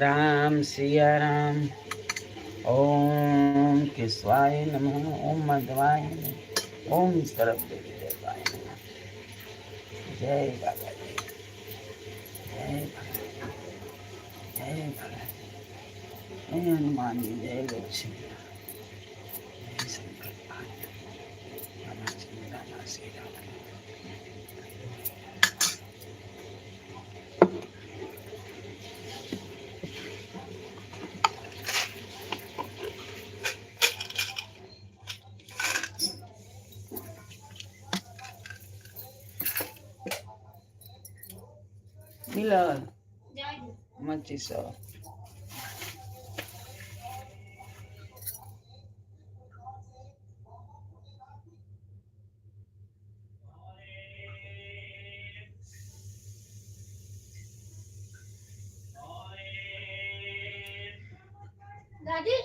राम सिया राम। ओम केशवाय नमः। ओम माधवाय नमः। ओम सरस्वती देवाय नमः। जय बाबा जी। जय भगवान। जय भगवान। जय हनुमान जी। जय लक्ष्मी। जय शंकर भगवान। राम राम श्री राम। मिलल मच्छी सब दादी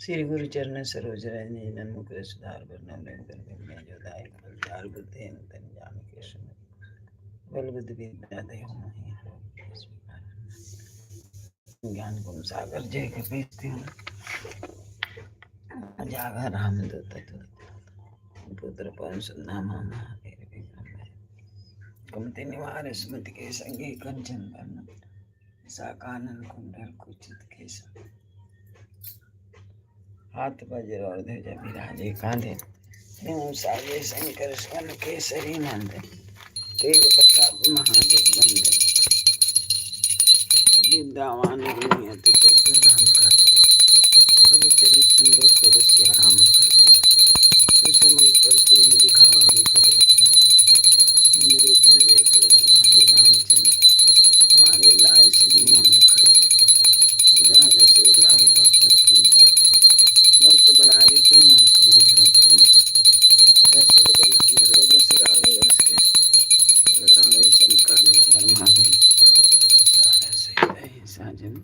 श्री गुरु चरण सरोज रजनी नन्मुख सुधार वर्णन जो दाय फलचार बुद्धि तन जान के सुन बल बुद्धि विद्या देव नहीं ज्ञान गुण सागर जय के बेचते हूँ जागा राम दूत पुत्र पंच नामा महावीर विक्रम कुमति निवार स्मृति के संगी कंचन वर्ण साकानन कुंडल कुचित केसर हाथ वज्र और ध्वजा विराजे कांधे साजे शंकर स्वर्ण केसरी नंदन तेज प्रताप महादेव वंदन विद्यावान गुणी अति चतुर राम करते प्रभु चरित्र देखो रसिया राम करते सुषमय करते दिखावा भी कदर धर्म रूप धरे असुर समारे रामचंद्र हमारे लाए सजीवन रखा इधर रसोर लाए रखते बहुत बड़ाई तुम हम फिर भरत तुम ससुरदन तुम रोज से आवे उसके रावे संकालिक वर्मावे तारा सहित साजन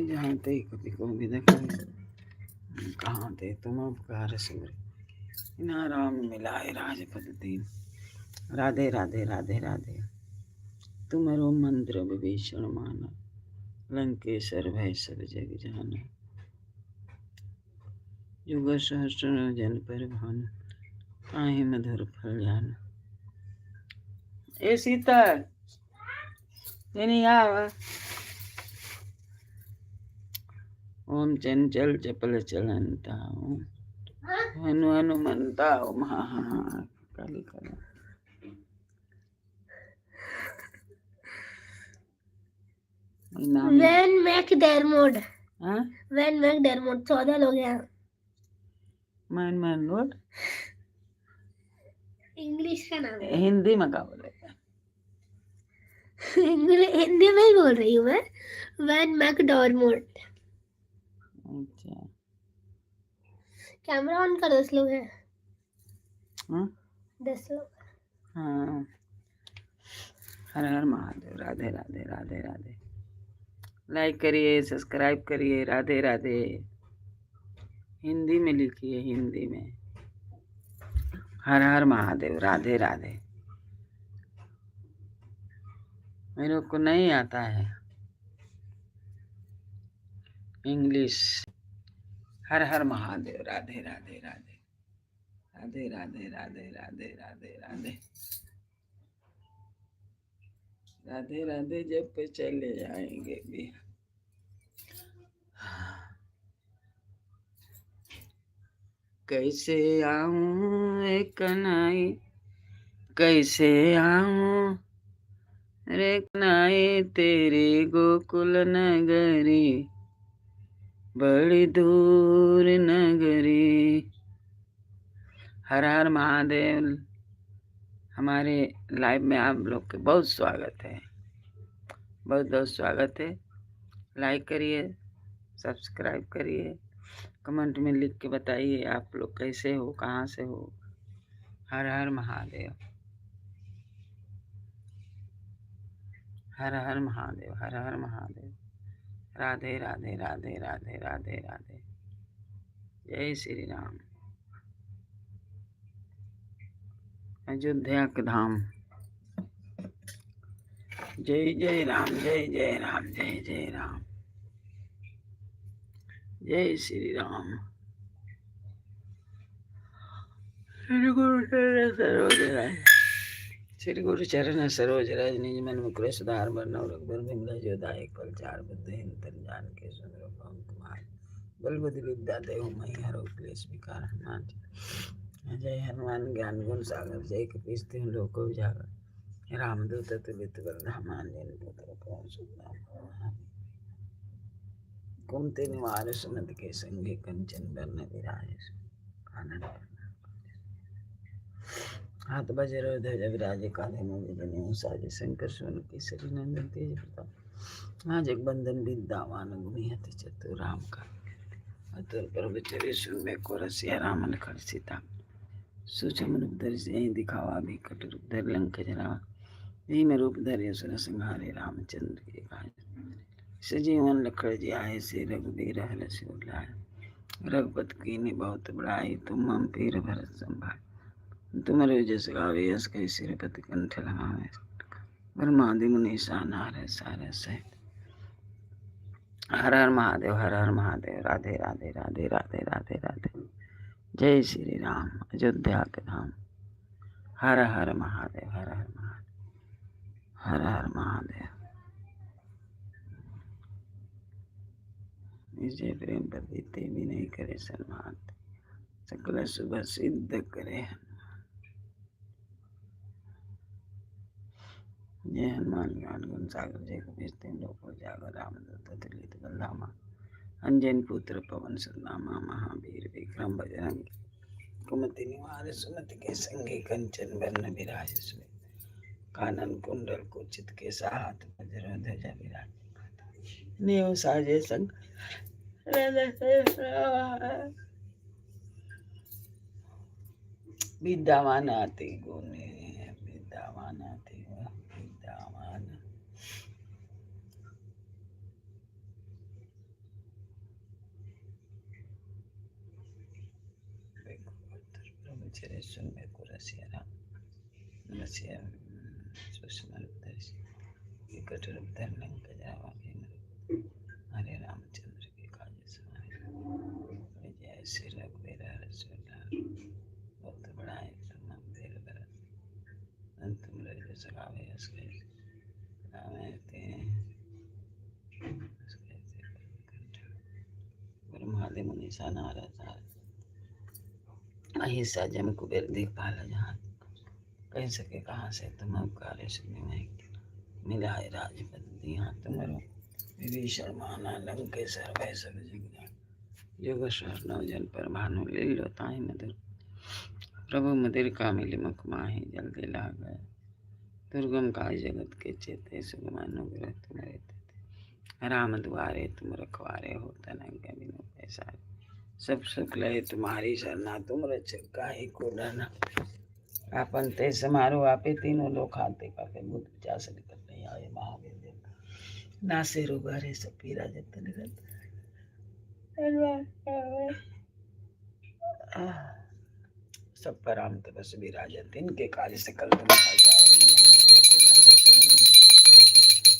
जहाँ ते कभी को विदा करे कहाँ ते तुम उपकार सिमरे इना राम मिलाए राजपद दीन राधे राधे राधे राधे तुम्हारो मंत्र विभीषण माना लंकेश्वर भय सब जग जाना युग सहस्र जन पर भान ताहि मधुर फल जान ए सीता नहीं आवा ओम चंचल चपल चलनता हनु हनुमंता ओम हा हा हा काली काली वैन मैकडर्मोट वैन मैकडर्मोट 14 लोग हैं मैन रोड इंग्लिश का नाम है हिंदी में क्या बोले हिंदी में ही बोल रही हूँ मैं वैन मैकडर्मोट अच्छा कैमरा ऑन कर 10 लोग हैं 10 लोग हाँ हर हर महादेव राधे राधे राधे राधे लाइक करिए सब्सक्राइब करिए राधे राधे हिंदी में लिखिए हिंदी में हर हर महादेव राधे राधे मेरे को नहीं आता है इंग्लिश हर हर महादेव राधे राधे राधे राधे राधे राधे राधे राधे राधे राधे राधे जब पे चले जाएंगे भी। कैसे आऊं एक कनाई, कैसे आऊं रे कनाई तेरी गोकुल नगरी, बड़ी दूर नगरी। हर हर महादेव। हमारे लाइव में आप लोग के बहुत स्वागत है, बहुत बहुत स्वागत है। लाइक करिए, सब्सक्राइब करिए, कमेंट में लिख के बताइए आप लोग कैसे हो, कहाँ से हो। हर हर महादेव, हर हर महादेव, हर हर महादेव। राधे राधे राधे राधे राधे राधे। जय श्री राम। अयोध्या के धाम। जय जय राम, जय जय राम, जय जय राम, जय श्री राम। श्री गुरु चरण सरोज राय, श्री गुरु चरण सरोज राज, निज मन मुकुर सुधार बरनौ रघुबर बिमला जो दायक फल चार बुद्धिहीन तन जान के सुंदर पवन कुमार, बल बुद्धि विद्या देहु महि हरौ क्लेश विकार हनुमान। जय हनुमान ज्ञान गुण सागर, जय कपीस तिहुँ लोक उजागर, रामदूत अतुलित बल धाम, अंजनी पुत्र पवन सुत नाम। कुंती निवार सुमति के संगे, कंचन बरन विराज कानन। हाथ वज्र ध्वज विराजे, कांधे मूँज जनेऊ साजे, शंकर सुवन केसरी नंदन तेज प्रताप। हाँ जगबंदन विद्यावान गुणी अति चतुर, राम काज अतुल प्रभु चरित्र में को रसिया, राम लखन सीता सूक्ष्म रूप धरि सियहि दिखावा, बिकट रूप धरि लंक जरावा। भीम रूप धरि असुर संहारे, रामचंद्र के काज सजीवन लखन जियाए, से रघुबीर हरषि उर लाए। रघुपति कीन्ही बहुत बड़ाई, तुम मम पीर भरत संभाय। तुमरे जस गावे यस कहि, सिरपति कंठ लगावे। ब्रह्मादि मुनीसा नारद सारद सहित। हर हर महादेव, हर हर महादेव। राधे राधे राधे राधे राधे राधे। जय श्री राम। अयोध्या के धाम। हर हर महादेव, हर हर महादेव, हर हर महादेव। निजय प्रेम प्रतीते भी नहीं करे सन्मान, सकल शुभ सिद्ध करे। जय हनुमान ज्ञान गुण सागर, जय कपीस तिहुँ लोक उजागर, रामदूत अतुलित बल धामा, अंजनी पुत्र पवन सुत नामा। महावीर विक्रम बजरंगी, कुमति निवार सुमति के संगी, कंचन बरन विराज सुबेद, कानन कुंडल कुचित केसा, हाथ वज्र ध्वजा विराज। नेव साजे संग विद्यावान आते गुणे, विद्यावान आते विद्यावान। प्रभु चरित्र में को रसिया, राम रसिया सूक्ष्म रूप धरि विकट रूप धरि लंक जरावा। भीम हरे रामचंद्र के काज सवारे, जय श्री रघुवीर हरषि उर लाए। बहुत बड़ाई तुम मम पीर भरत, तुम जस गावे यस कहि, ब्रह्मादि मुनीसा नारद सारद, अहिंसा जम कुबेर दिखपाल जहाँ। कह सके कहाँ से तुम उपकार सुनि नहीं, मिला है राजपद दिया तुम्हारो। विभीषण माना लंकेश्वर भय सब जग जान, युग सहस्र नव जन पर भानु, लील्यो ताहि मधुर। प्रभु मदिर का मिली मुख माहि, जल्दी लाग गए दुर्गम काज जगत के चेते। सुगम अनुग्रह तुम्हारे तेते, राम दुआरे तुम रखवारे, होता न बिनु पैसारे। सब सुख लय तुम्हारी सरना, तुम रक्षक काहे को डरना। आपन ते समारो आपे, तीनों लोक खाते पापे। भूत पिशाच निकट नहीं आए, महावीर जब नासे रोग हरे, सब पीरा जगत निरंतर। सब पर राम तपस विराजत, इनके कार्य सकल तुम साजा, और मनोरथ जो कोई लाए सोई नहीं।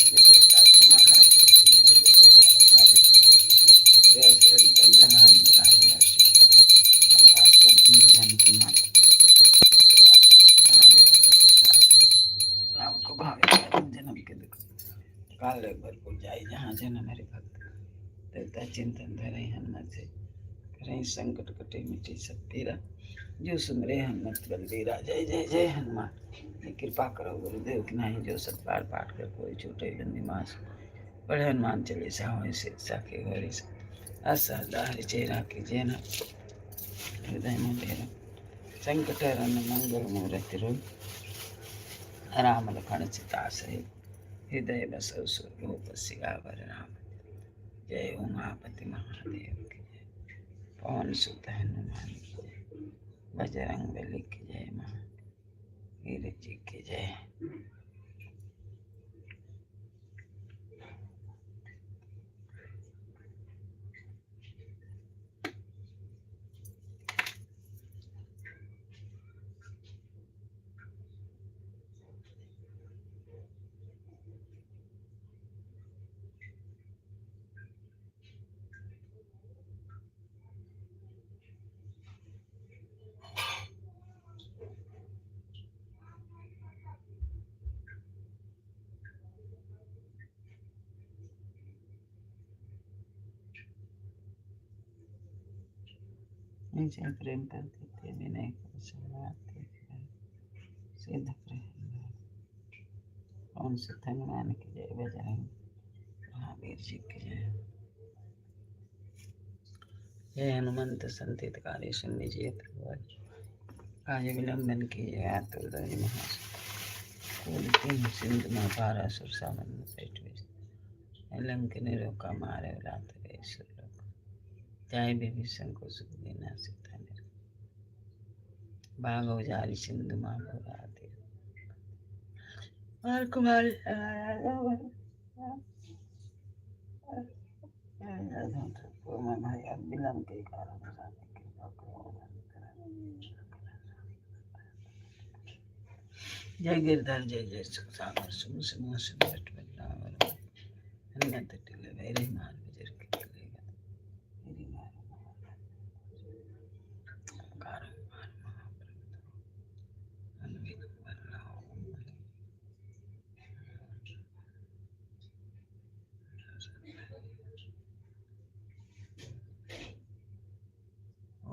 ये प्रताप तुम्हारा प्रसिद्ध जगत उजियारा, साधित जय सुरज बंदन हम दुलारे हर्षि, आकाश तुम जन की मात। काले भरपूर जाई जहाँ जन मेरे भक्त देवता चिंतन धरे हनुमत से करें संकट कटे मिटे सब पीरा जो सुमरे हनुमत बलबीरा। जय जय जय हनुमान। कृपा करो गुरुदेव की नहीं जो सब बार पाठ कर कोई छूटे लंबी मास पढ़े हनुमान चालीसा हो से साखे गौरी असहदारि चेरा की जैन हृदय मंडेरा संकट हरण मंगल मूर्ति रूप राम लखन सीता सहित हृदय बसो सुरभूप सियावर राम। जय उमापति महादेव की जय पवन सुत हनुमान की जय बजरंग बली की जय महावीर जी की जय। प्रेम करते थे विनय कर समाते सिद्ध कौन से हनुमान की जय बजरंग महावीर जी की जय। जय हनुमंत संतित काले सुनि जेत आज विलंबन की जय आतुर महान सिंधु में पारा सुर सामन पेट लंक निरोका मारे रात रे सुलोक जय विभीषण को सुख देना सीता भागो जारी सिंधु माँ भोराते और कुमार विलंब के कारण जय गिरधर जय जय सागर सुन समूह सुमरट बदलावर हनुमत टिले मेरे मान बजर के चलेगा मेरी मार कारण मान महाप्रभु अनविल बल्लाओ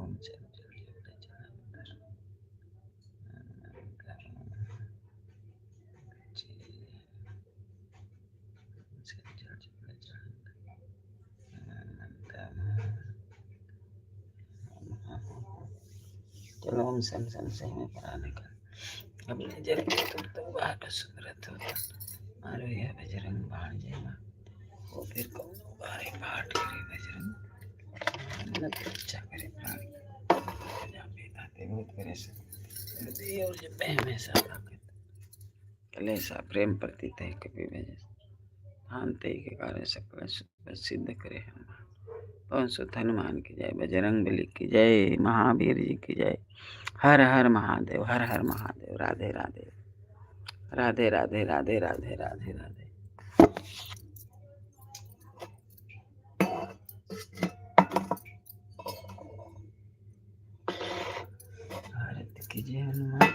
ओम चल चलो हम सन में पढ़ाने का अपने जग तो बाहर सुमरत होता मारो यह बजरंग बाण जय माँ वो फिर कौन बारे पाठ करे बजरंग न अच्छा करे प्राणी पिता ते बहुत करे से और जब हमेशा ताकत कलेसा प्रेम प्रतीत है कभी वजह शांति के कारण सकल सिद्ध करे हनुमान पवन सुत हनुमान की जय बजरंग बली की जय महावीर जी की जय। हर हर महादेव हर हर महादेव। राधे राधे राधे राधे राधे राधे राधे राधे। भारत की जय हनुमान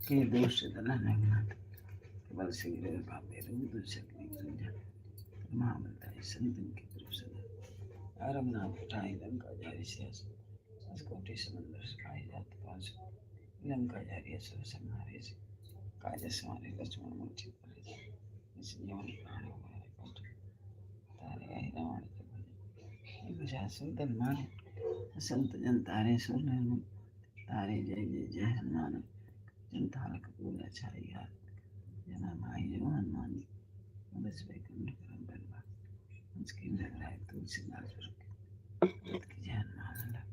के दोष दलनाथ केवल शीघ्र पापे रूप दूषक महाबलताई संतन के प्रभु सदा रघुनाथ उठाई लंका जारी से कोटि समंदर सिखाई जात पास लंका जारी असुर संहारे से काज समारे लक्ष्मण मूर्ति परे इस जीवन प्राण हमारे कोट तारे आई रावण के भजे बुझा सुंदर मारे संत जन तारे सुर तारे जय जय जय हनुमान जन तारक पूरा छाई हाथ जना माई जो हनुमान बस बैकुंठ परम बलवा उसकी लग रहा है तुलसीदास की जय हनुमान लग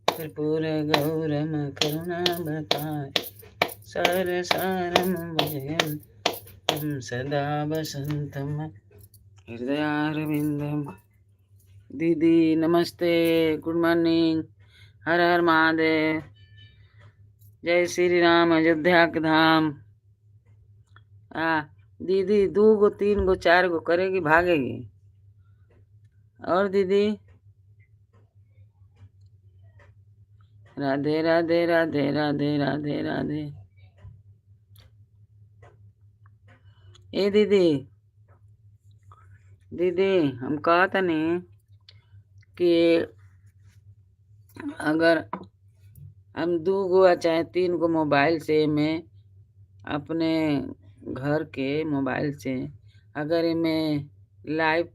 कर्पूर गौरम करुणावतार सरसारम भजयन् तं सदा वसन्तं हृदयारविन्दं। दीदी नमस्ते गुड मॉर्निंग हर हर महादेव जय श्री राम अयोध्या के धाम। दीदी 2 गो 3 गो 4 गो करेगी भागेगी। और दीदी राधे राधे राधे राधे राधे राधे। ए दीदी, दीदी हम कहा था नहीं कि अगर हम 2 गो या चाहे 3 गो मोबाइल से मैं अपने घर के मोबाइल से अगर इमें लाइव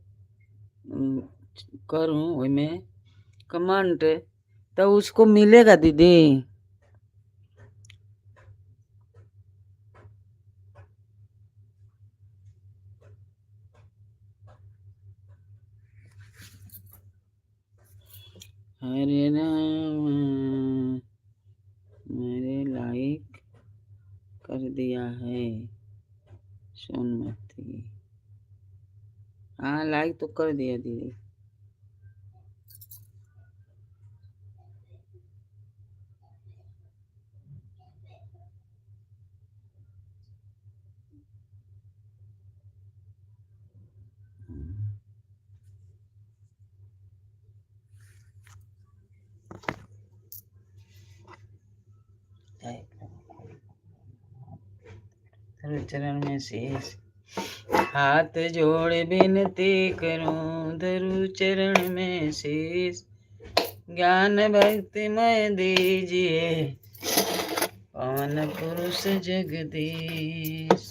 करूँ में कमेंट तो उसको मिलेगा दीदी? हरे राम, मेरे लाइक कर दिया है सोनमती। हाँ लाइक तो कर दिया दीदी। चरण में शेष हाथ जोड़ विनती करूं, धरु चरण में शेष ज्ञान भक्ति मैं दीजिए, पवन पुरुष जगदीश।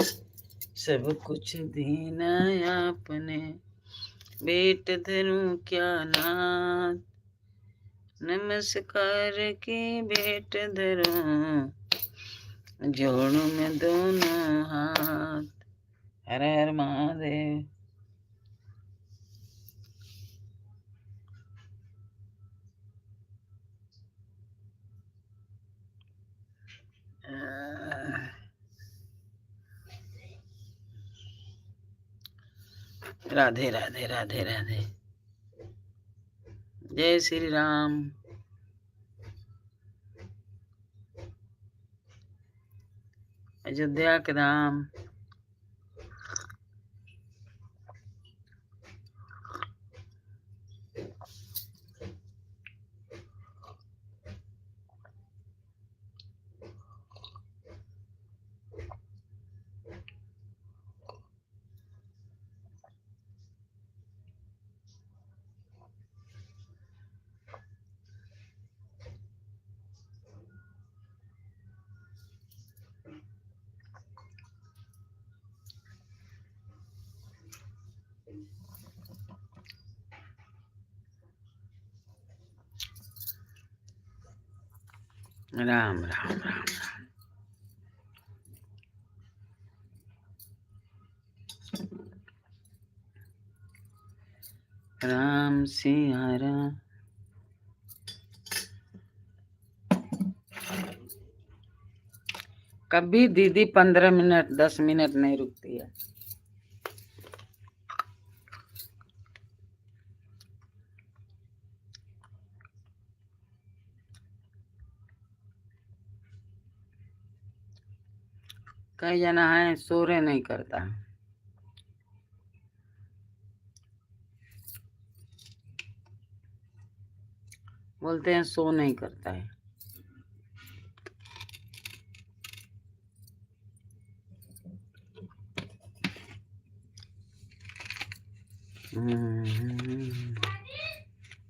सब कुछ दीना आपने, बेट धरूं क्या नाथ, नमस्कार की भेंट धरूं, जोड़ूं मैं दोनों हाथ। हर हर महादेव। राधे राधे राधे राधे। जय श्री राम। अयोध्या के धाम। राम राम राम राम सिया राम। कभी दीदी 15 मिनट 10 मिनट नहीं रुकती है। कई जना है सोरे नहीं करता, बोलते हैं सो नहीं करता है।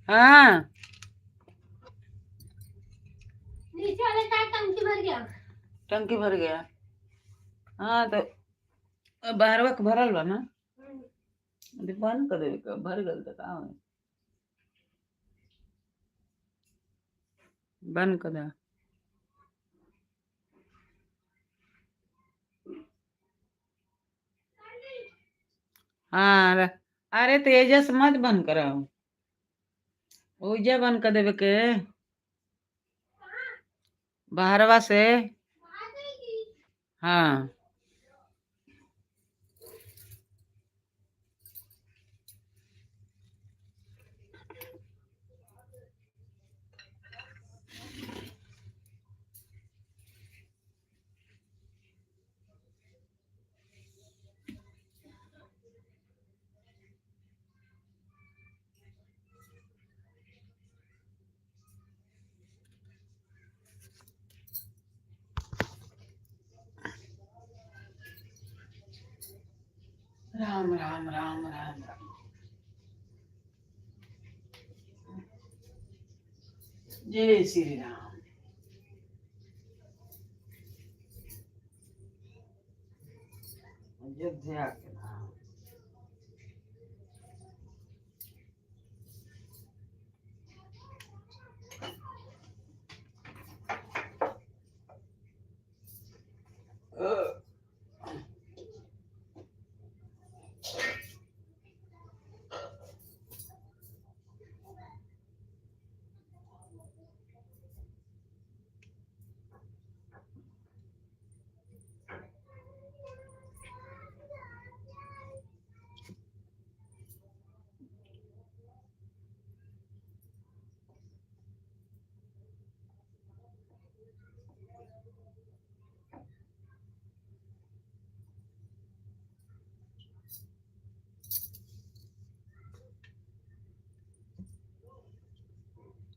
हाँ नीचे वाले का टंकी भर गया। टंकी भर गया। हाँ तो बाहर वक्त भरल बा ना, अभी बंद कर दे भर गल तो का होई? बंद कर दे। हाँ अरे तेजस मत बंद कराओ, ओइजा बंद कर देवे के बाहरवा से। हाँ राम राम राम राम राम। जय श्री राम। अयोध्या के नाम।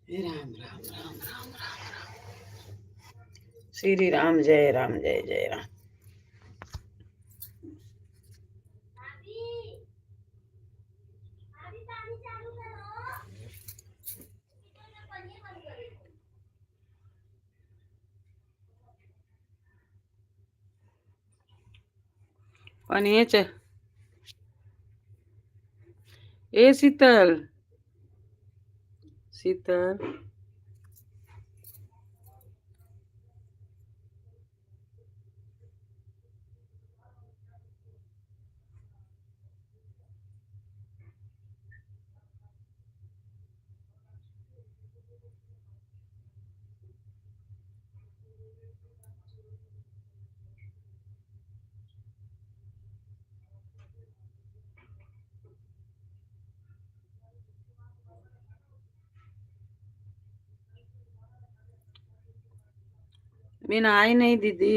राम राम राम राम राम। श्री राम जय राम जय जय राम। पानी ए शीतल शीतल बिना आई नहीं दीदी।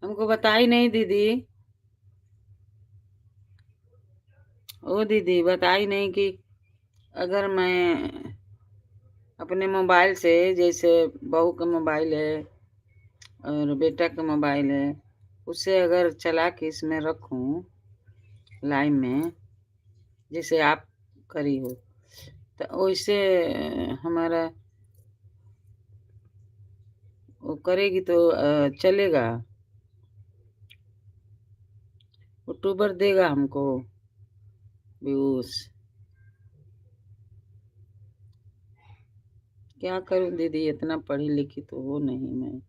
हमको बताई नहीं दीदी। ओ दीदी बताई नहीं कि अगर मैं अपने मोबाइल से, जैसे बहू का मोबाइल है और बेटा का मोबाइल है, उसे अगर चला के इसमें रखूं लाइन में, जैसे आप करी हो, तो वैसे हमारा वो करेगी तो चलेगा? यूट्यूबर देगा हमको व्यूज? क्या करूं दीदी, इतना पढ़ी लिखी तो हो नहीं, मैं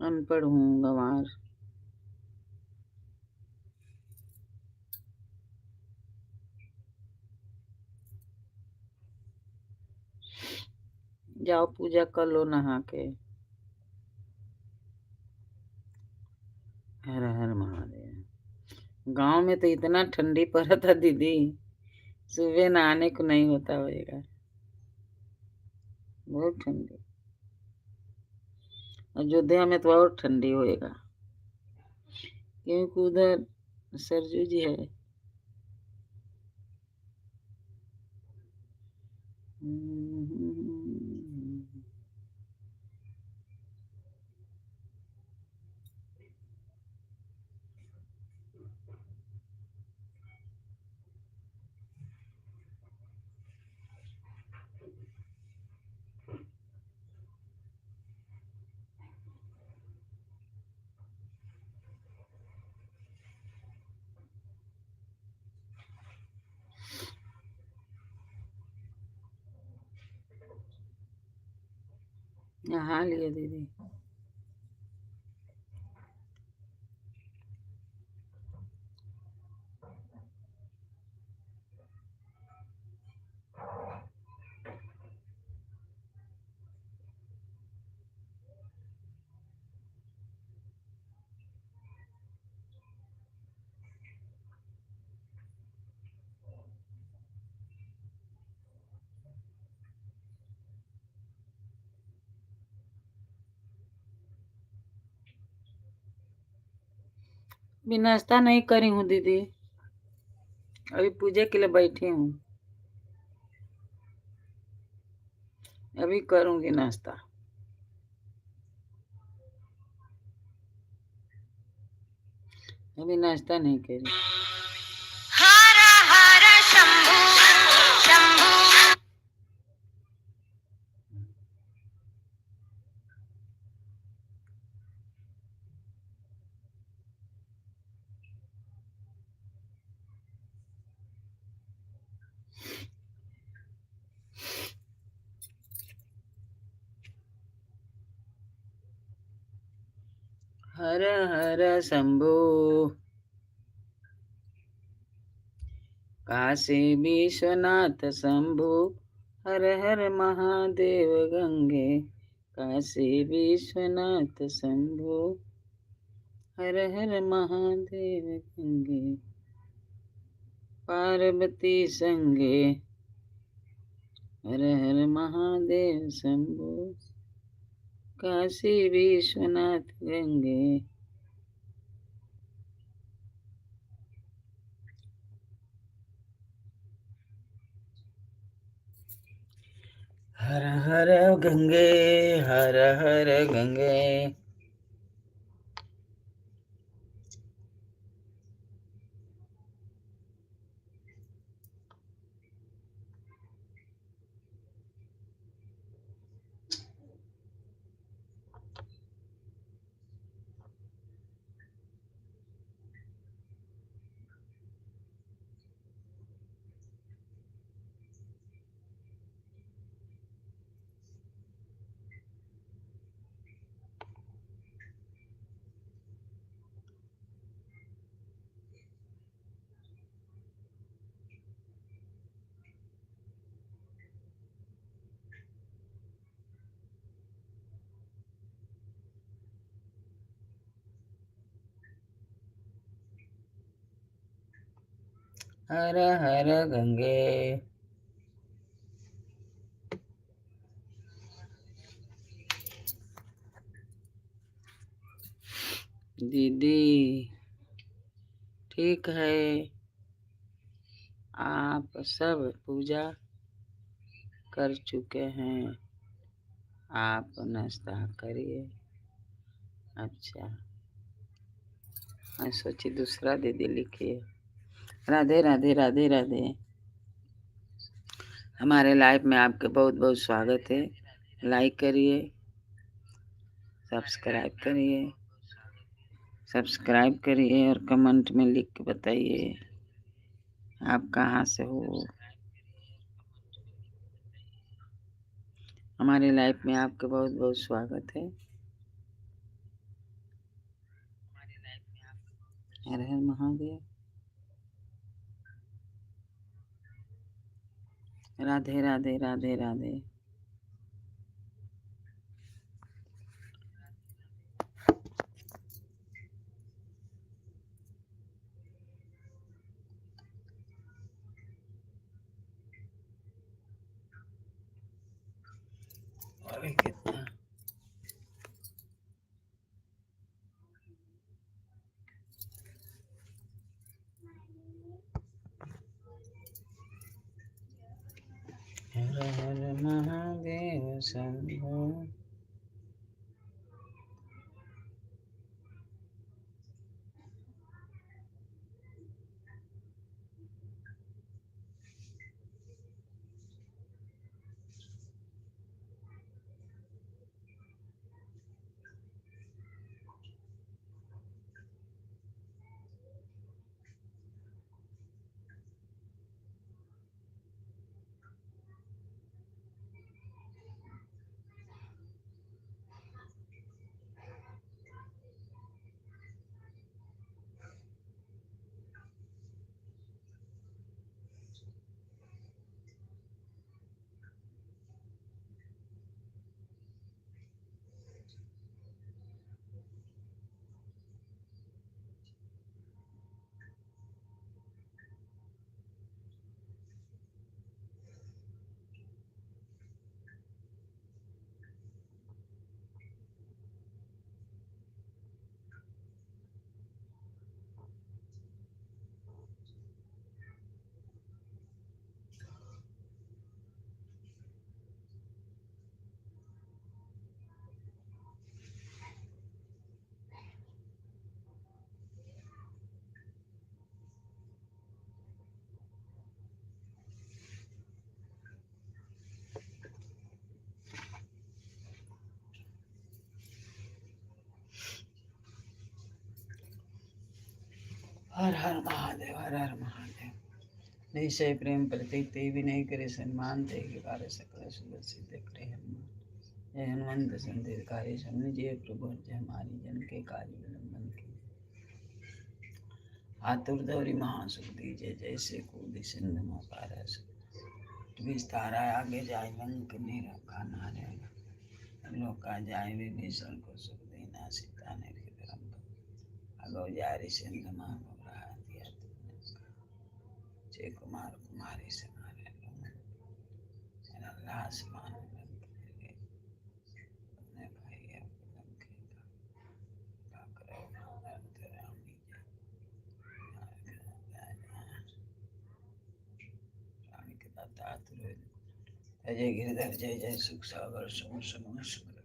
अनपढ़ हूँ, गंवार। जाओ पूजा कर लो नहा के। हर हर महादेव। गांव में तो इतना ठंडी पड़ा था दीदी, सुबह नहाने को नहीं होता होएगा, बहुत ठंडी। अयोध्या में तो और ठंडी होएगा, क्योंकि उधर सरजू जी है। नहा लिया दीदी। भी नाश्ता नहीं करी हूँ दीदी, अभी पूजा के लिए बैठी हूँ, अभी करूँगी नाश्ता। अभी नाश्ता नहीं करी। हर हर शंभू शंभू। हर हर शंभू काशी विश्वनाथ शंभू, हर हर महादेव गंगे। काशी विश्वनाथ शंभू, हर हर महादेव गंगे। पार्वती संगे, हर हर महादेव शंभू। काशी विश्वनाथ गंगे। हर हर गंगे, हर हर गंगे। हर हर गंगे। दीदी ठीक है, आप सब पूजा कर चुके हैं, आप नाश्ता करिए। अच्छा, मैं सोची दूसरा दीदी लिखिए। राधे राधे राधे राधे। हमारे लाइव में आपके बहुत बहुत स्वागत है। लाइक करिए, सब्सक्राइब करिए, सब्सक्राइब करिए और कमेंट में लिख के बताइए आप कहाँ से हो। हमारे लाइफ में आपका बहुत बहुत स्वागत है। हर हर महादेव। राधे राधे राधे राधे। अरे कितना हर हर महादेव शंभो। हर हर महादेव, हर हर महादेव। निश्चय प्रेम प्रतीक ते विनय करे सम्मान ते के कार्य सकल सुगत सिद्ध करे हनुमान। जय हनुमंत संदेश कार्य समझ जय प्रभु जय हमारी जन के कार्य विलंबन के आतुर दौरी महासुख दीजय जैसे कूद सिंधु में पारस विस्तारा आगे जाय लंक निरखा नारायण लोका जाय विभीषण को सुख देना सीता ने धर्म अगो जारी सिंधु मां घबरा दिया जय कुमार कुमारी समारे मेरा लाश मान लंक गए अपने भाई अब लंक का करो अंतरामी रानी के दाता तुरे जय गिरधर जय जय सुख सागर सुम सुम सुमरत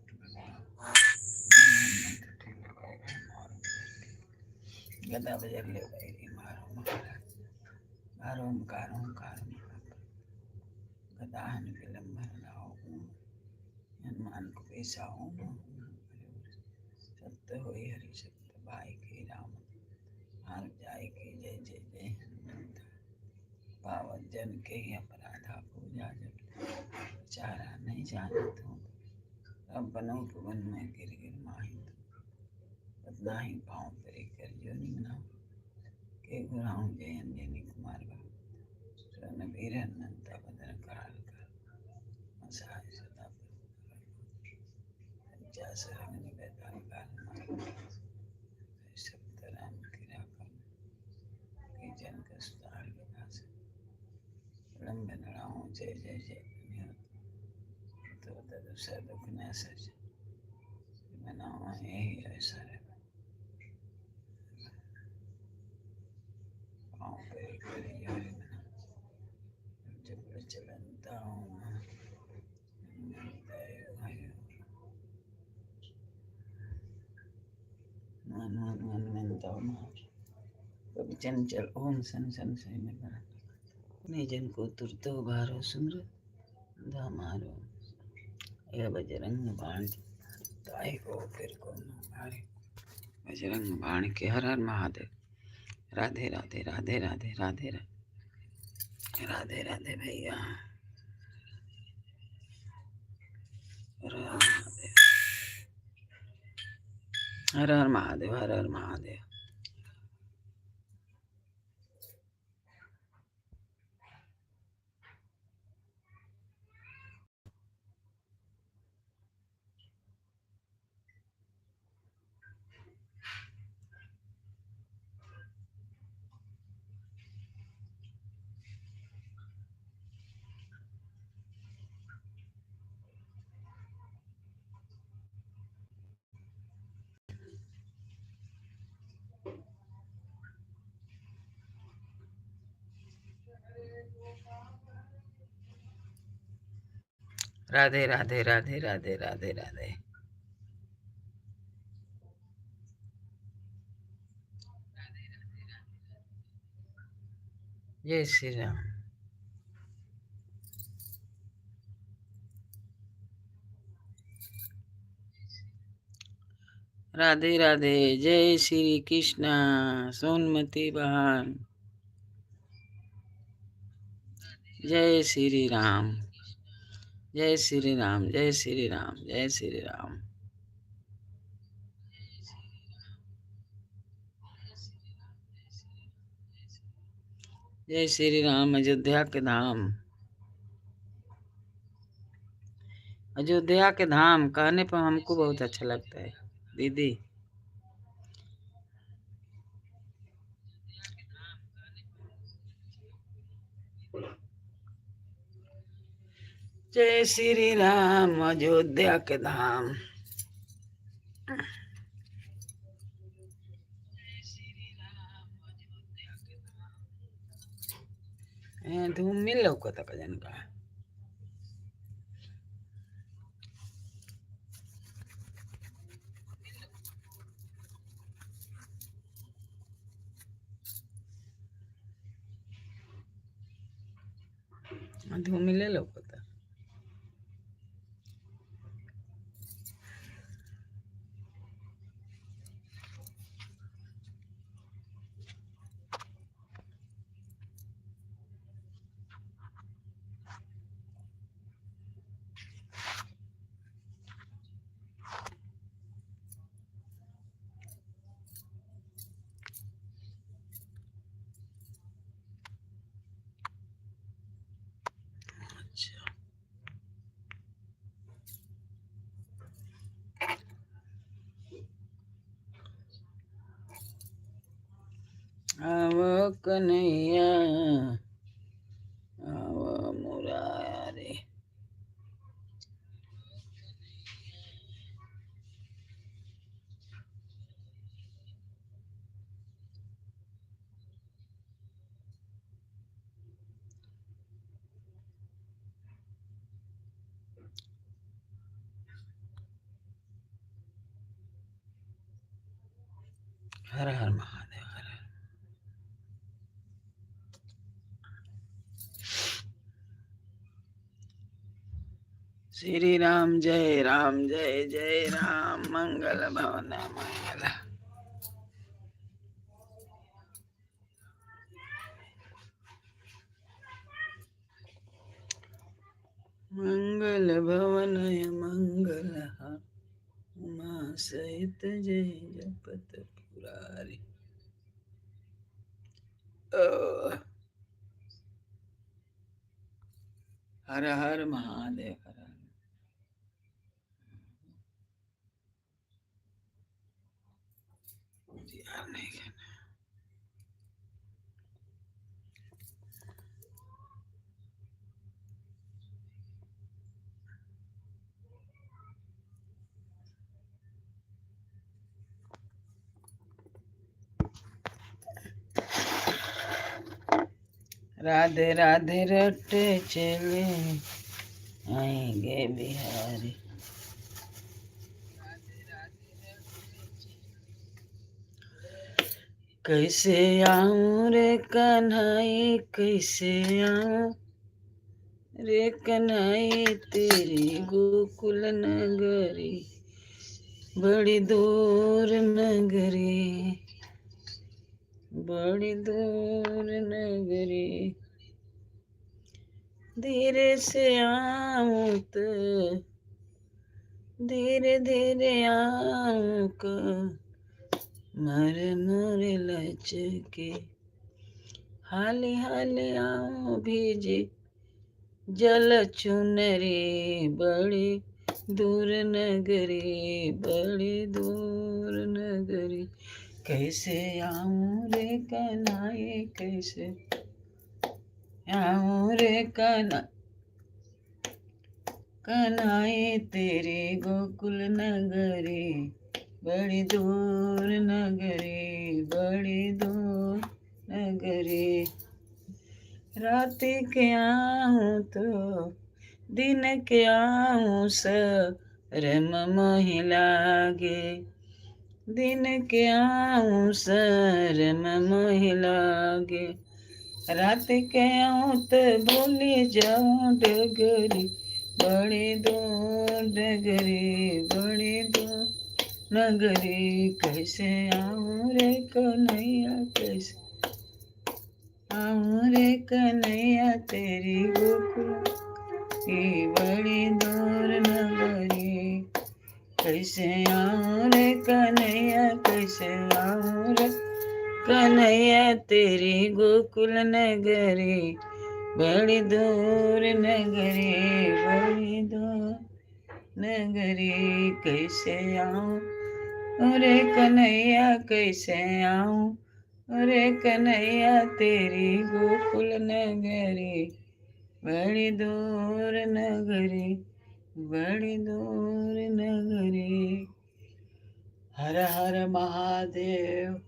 गदा बजर ले बैरी मारो महाराज मारो कारो कारो गदाहन विलंबन लाओ हनुमान को पैसा हो सत्य हो हरि सत्य भाई के राम हार जाए के जय जय जय हनुमंत पावन जन के अपराधा पूजा जब चारा नहीं जानत हूँ अब बनो पवन में गिर गिर माहित बदना ही पाँव परे कर जो निमना के गुराऊं जय अंजनी कुमार सन वीर अनंता बदन काल कर मसाय सदा पंचास रंग निवेदन काल सप्त राम क्रिया कर के जन का सुधार विकास लंबन राम जय जय जय तो दूसरा दुख न सच मनावा यही ऐसा है पाँव पे करी यार जब चलता हूँ कभी चंचल ओम सन सन से में अपने जन को तुरतो भारो सुमर धामारो यह बजरंग बाण ताए को फिर को मारे बजरंग बाण के हर हर महादेव। राधे राधे राधे राधे राधे राधे राधे राधे भैया हर हर महादेव हर हर महादेव हर हर महादेव। राधे राधे राधे राधे राधे राधे। जय श्री राम। राधे राधे जय श्री कृष्ण सोनमती बहन जय श्री राम जय श्री राम जय श्री राम जय श्री राम। जय श्री राम। अयोध्या के धाम अयोध्या के धाम कहने पर हमको बहुत अच्छा लगता है दीदी। जय श्री राम अयोध्या के धाम। धूम मिल लौकता कजन का धूम मिले लौकता। कन्हैया आवा मुराया रे। हर हर महादेव। हर हर। श्री राम जय जय राम। मंगल भवन मंगल। मंगल भवनय मंगल उमा सहित जय जपत पुरारी। हर हर महादेव। हर हर। यार नहीं कहना। राधे राधे रटे चले आएंगे बिहारी। कैसे आऊं रे कन्हई कैसे आऊं रे कन्हई तेरी गोकुल नगरी बड़ी दूर नगरी बड़ी दूर नगरी। धीरे से आऊं तो धीरे धीरे आऊं का मर मोर लचके हाली हाली आऊं भीजे जल चुनरी बड़ी दूर नगरी बड़ी दूर नगरी। कैसे आऊं रे कन्हई कैसे आऊं रे कन्हई तेरी गोकुल नगरी बड़ी दूर नगरी बड़ी दूर नगरी। रात के आऊं तो दिन के आऊं शरम मोहि लागे दिन के आऊं शरम मोहि लागे। रात के आऊं तो भूली जाऊं डगरी बड़ी दूर डगरी बड़ी दूर नगरी। कैसे आऊं रे कन्हैया कैसे आऊं रे कन्हैया तेरी गोकुल की बड़ी दूर नगरी। कैसे आऊं रे कन्हैया कैसे आऊं रे कन्हैया तेरी गोकुल नगरी बड़ी दूर नगरी बड़ी दूर नगरी। कैसे आऊं अरे कन्हैया कैसे आऊं अरे कन्हैया तेरी गोकुल नगरी बड़ी दूर नगरी बड़ी दूर नगरी। हर हर महादेव।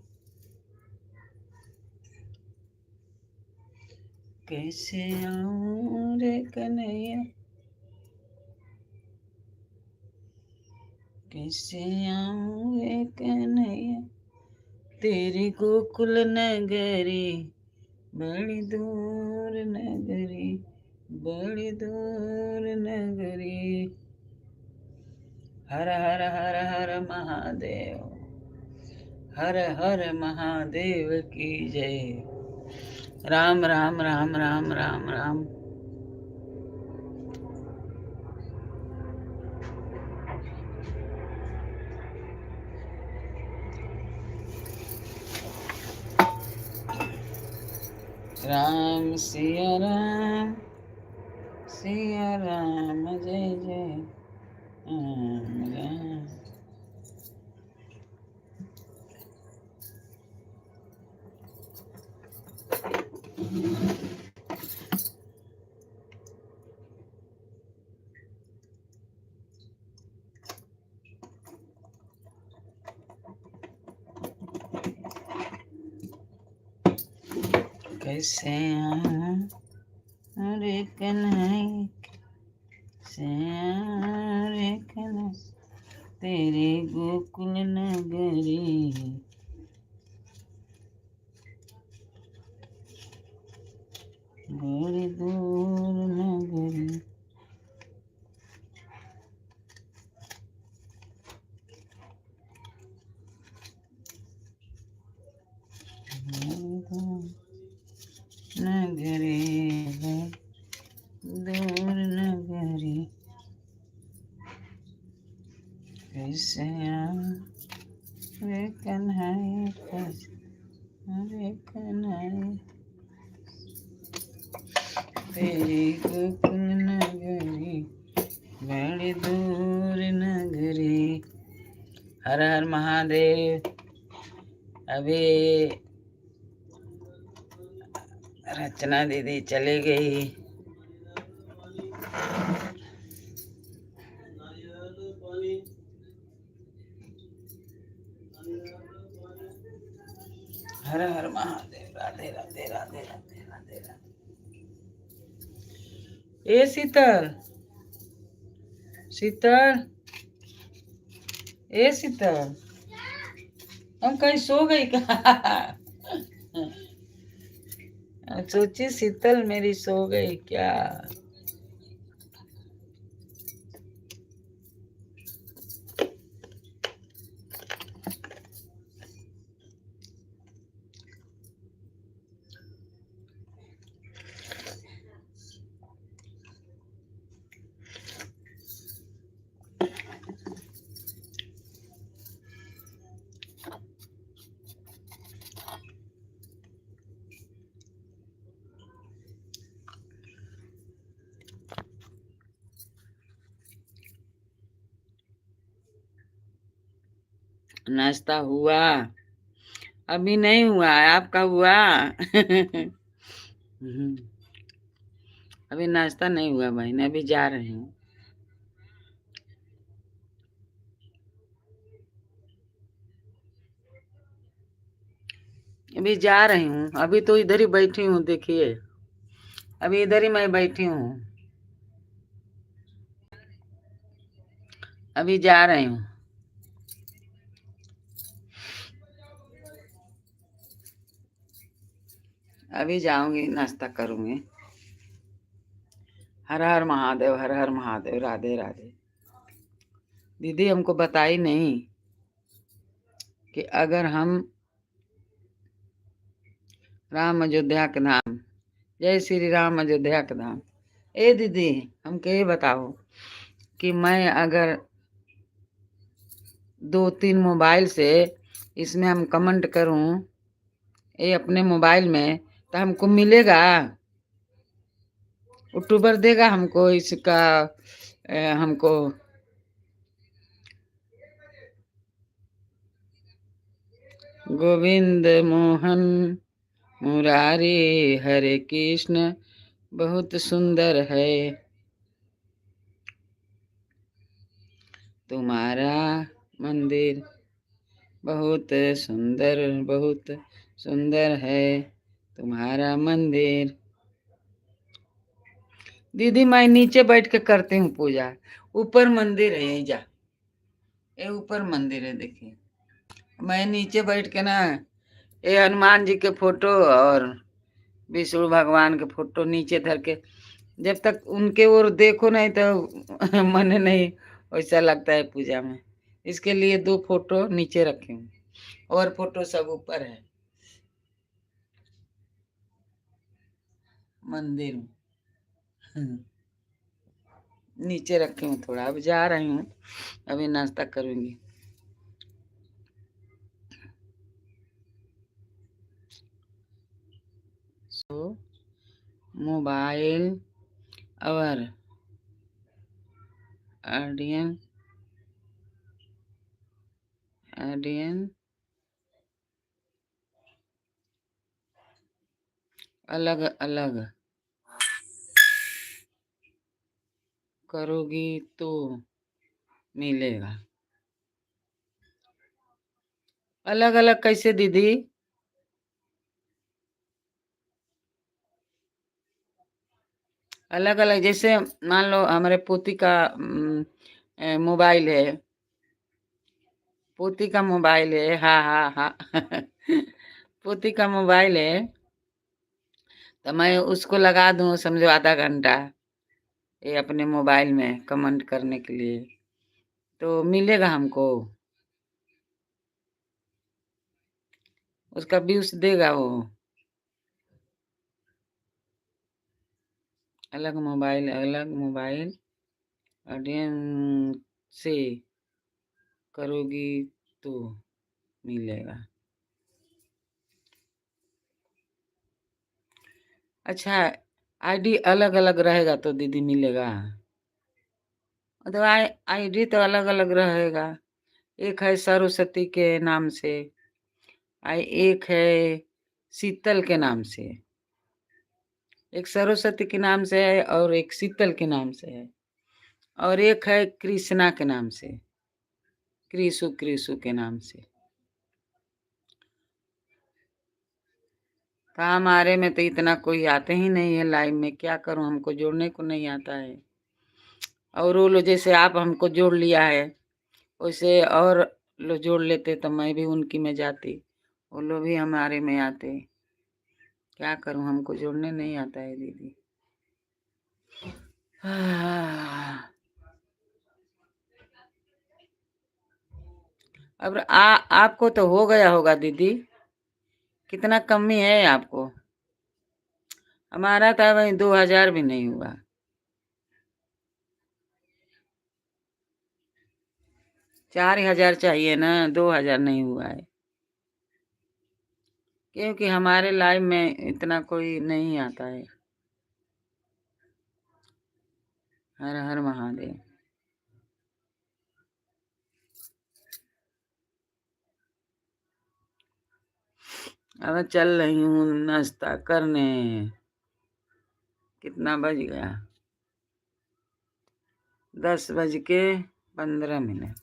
कैसे आऊं रे कन्हैया कैसे आऊं रे कन्हैया तेरी गोकुल नगरी बड़ी दूर नगरी बड़ी दूर नगरी। हर हर हर हर महादेव। हर हर महादेव की जय। राम राम राम राम राम राम। राम सिया राम जय जय राम राम। कैसे अरे कन्हैया कैसे अरे कन्हैया तेरे गोकुल नगरी बड़ी दूर नगरी। नगरी दूर नगरी कैसे रे कन्हैया कैसे रे कन्हैया तेरी गोकुल नगरी बड़ी दूर नगरी। हर हर महादेव। अभी रचना दीदी चली गई। हर हर महादेव। राधे राधे राधे राधे राधे राधे। ए शीतल शीतल ए शीतल हम कहीं सो गई क्या? सोची शीतल मेरी सो गई क्या? नाश्ता हुआ? अभी नहीं हुआ है, आपका हुआ? अभी नाश्ता नहीं हुआ बहन, अभी जा रहे हैं। अभी जा रही हूँ, अभी तो इधर ही बैठी हूँ। देखिए अभी इधर ही मैं बैठी हूँ, अभी जा रही हूँ। अभी जाऊंगी, नाश्ता करूंगी। हर हर महादेव। हर हर महादेव। राधे राधे। दीदी हमको बताई नहीं कि अगर हम राम अयोध्या के धाम, जय श्री राम अयोध्या के धाम। ए दीदी हमको ये बताओ कि मैं अगर 2-3 मोबाइल से इसमें हम कमेंट करूं ये अपने मोबाइल में, तो हमको मिलेगा? यूट्यूबर देगा हमको इसका? हमको गोविंद मोहन मुरारी हरे कृष्ण बहुत सुंदर है तुम्हारा मंदिर, बहुत सुंदर है तुम्हारा मंदिर। दीदी मैं नीचे बैठ के करती हूँ पूजा, ऊपर मंदिर है। यही जा, ये ऊपर मंदिर है देखिए। मैं नीचे बैठ के ना ये हनुमान जी के फोटो और विष्णु भगवान के फोटो नीचे धर के, जब तक उनके ओर देखो नहीं तो मन नहीं वैसा लगता है पूजा में। इसके लिए 2 फोटो नीचे रखे हूँ और फोटो सब ऊपर है मंदिर में। नीचे रखी हूँ थोड़ा। अब जा रही हूँ, अभी नाश्ता करूंगी। सो मोबाइल और ऑडियन ऑडियन अलग अलग करोगी तो मिलेगा। अलग अलग कैसे दीदी? अलग अलग जैसे मान लो हमारे पोती का मोबाइल है। पोती का मोबाइल है, हाँ हाँ हाँ पोती का मोबाइल है तो मैं उसको लगा दूं समझो आधा घंटा ये अपने मोबाइल में कमेंट करने के लिए, तो मिलेगा हमको? उसका व्यूज देगा वो? अलग मोबाइल ऑडियंस से करोगी तो मिलेगा। अच्छा, आईडी अलग अलग रहेगा तो दीदी मिलेगा? तो आईडी तो अलग अलग रहेगा। एक है सरस्वती के नाम से, एक है शीतल के नाम से। एक सरस्वती के नाम से है और एक शीतल के नाम से है, और एक है कृष्णा के नाम से, क्रिसु के नाम से। तो हमारे में तो इतना कोई आते ही नहीं है लाइव में, क्या करूं, हमको जोड़ने को नहीं आता है। और वो लोग जैसे आप हमको जोड़ लिया है वैसे और लोग जोड़ लेते तो मैं भी उनकी में जाती, वो लोग भी हमारे में आते। क्या करूं, हमको जोड़ने नहीं आता है दीदी। अब आपको तो हो गया होगा दीदी, कितना कमी है आपको? हमारा था वही 2000 भी नहीं हुआ। 4000 चाहिए ना, 2000 नहीं हुआ है, क्योंकि हमारे लाइव में इतना कोई नहीं आता है। हर हर महादेव। अब चल रही हूँ नाश्ता करने। कितना बज गया? 10:15।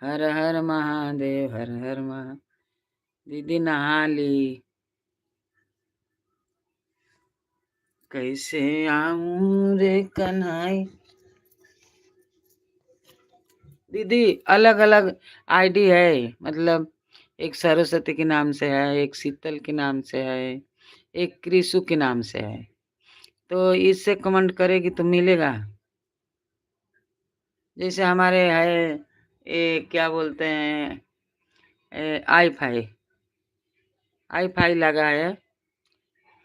हर हर महादेव, हर हर महा। दीदी नहा ली? कैसे आऊं रे कन्हाई। दीदी अलग अलग आईडी है, मतलब एक सरस्वती के नाम से है, एक शीतल के नाम से है, एक क्रिसु के नाम से है। तो इससे कमेंट करेगी तो मिलेगा? जैसे हमारे है ये क्या बोलते हैं, आई फाई, आई फाई लगा है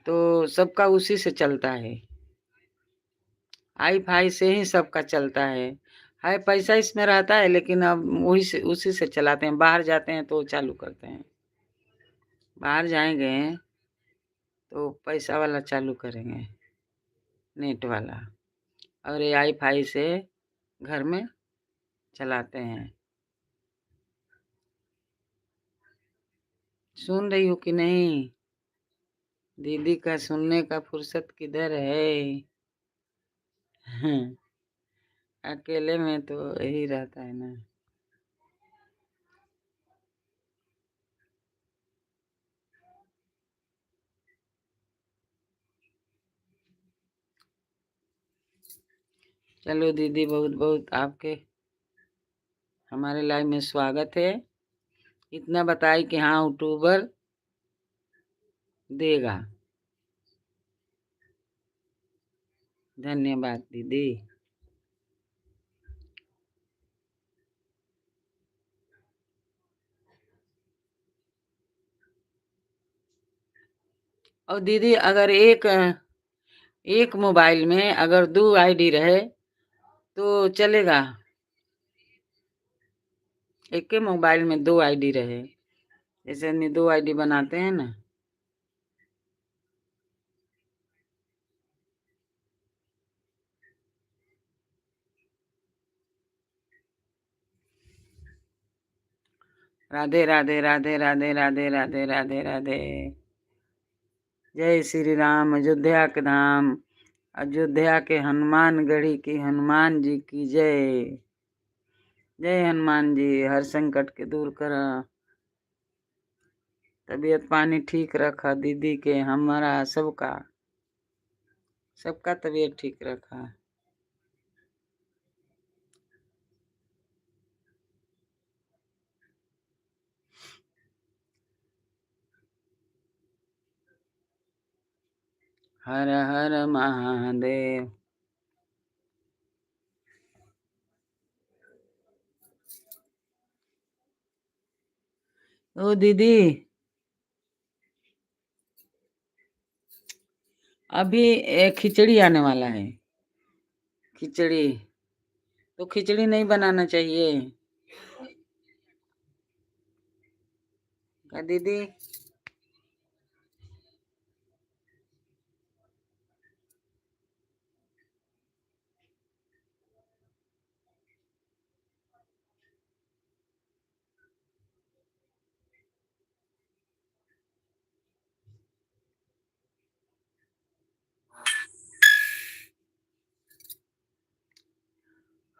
तो सबका उसी से चलता है। आई फाई से ही सबका चलता है। हाय पैसा इसमें रहता है लेकिन अब वही से उसी से चलाते हैं। बाहर जाते हैं तो चालू करते हैं, बाहर जाएंगे तो पैसा वाला चालू करेंगे, नेट वाला। और ये आई फाई से घर में चलाते हैं। सुन रही हो कि नहीं? दीदी का सुनने का फुर्सत किधर है? अकेले में तो यही रहता है ना। चलो दीदी, बहुत बहुत आपके हमारे लाइव में स्वागत है। इतना बताई कि हाँ यूट्यूबर देगा। धन्यवाद दीदी। और दीदी अगर एक मोबाइल में अगर 2 आईडी रहे तो चलेगा? एक के मोबाइल में 2 आईडी रहे, जैसे नहीं 2 आईडी बनाते हैं ना। राधे राधे राधे राधे राधे राधे राधे राधे। जय श्री राम। अयोध्या के धाम, अयोध्या के हनुमानगढ़ी की हनुमान जी की जय। जय हनुमान जी, हर संकट के दूर करा, तबीयत पानी ठीक रखा दीदी के, हमारा सबका तबीयत ठीक रखा। हर हर महादेव। ओ दीदी, अभी खिचड़ी आने वाला है। खिचड़ी तो खिचड़ी नहीं बनाना चाहिए क्या दीदी?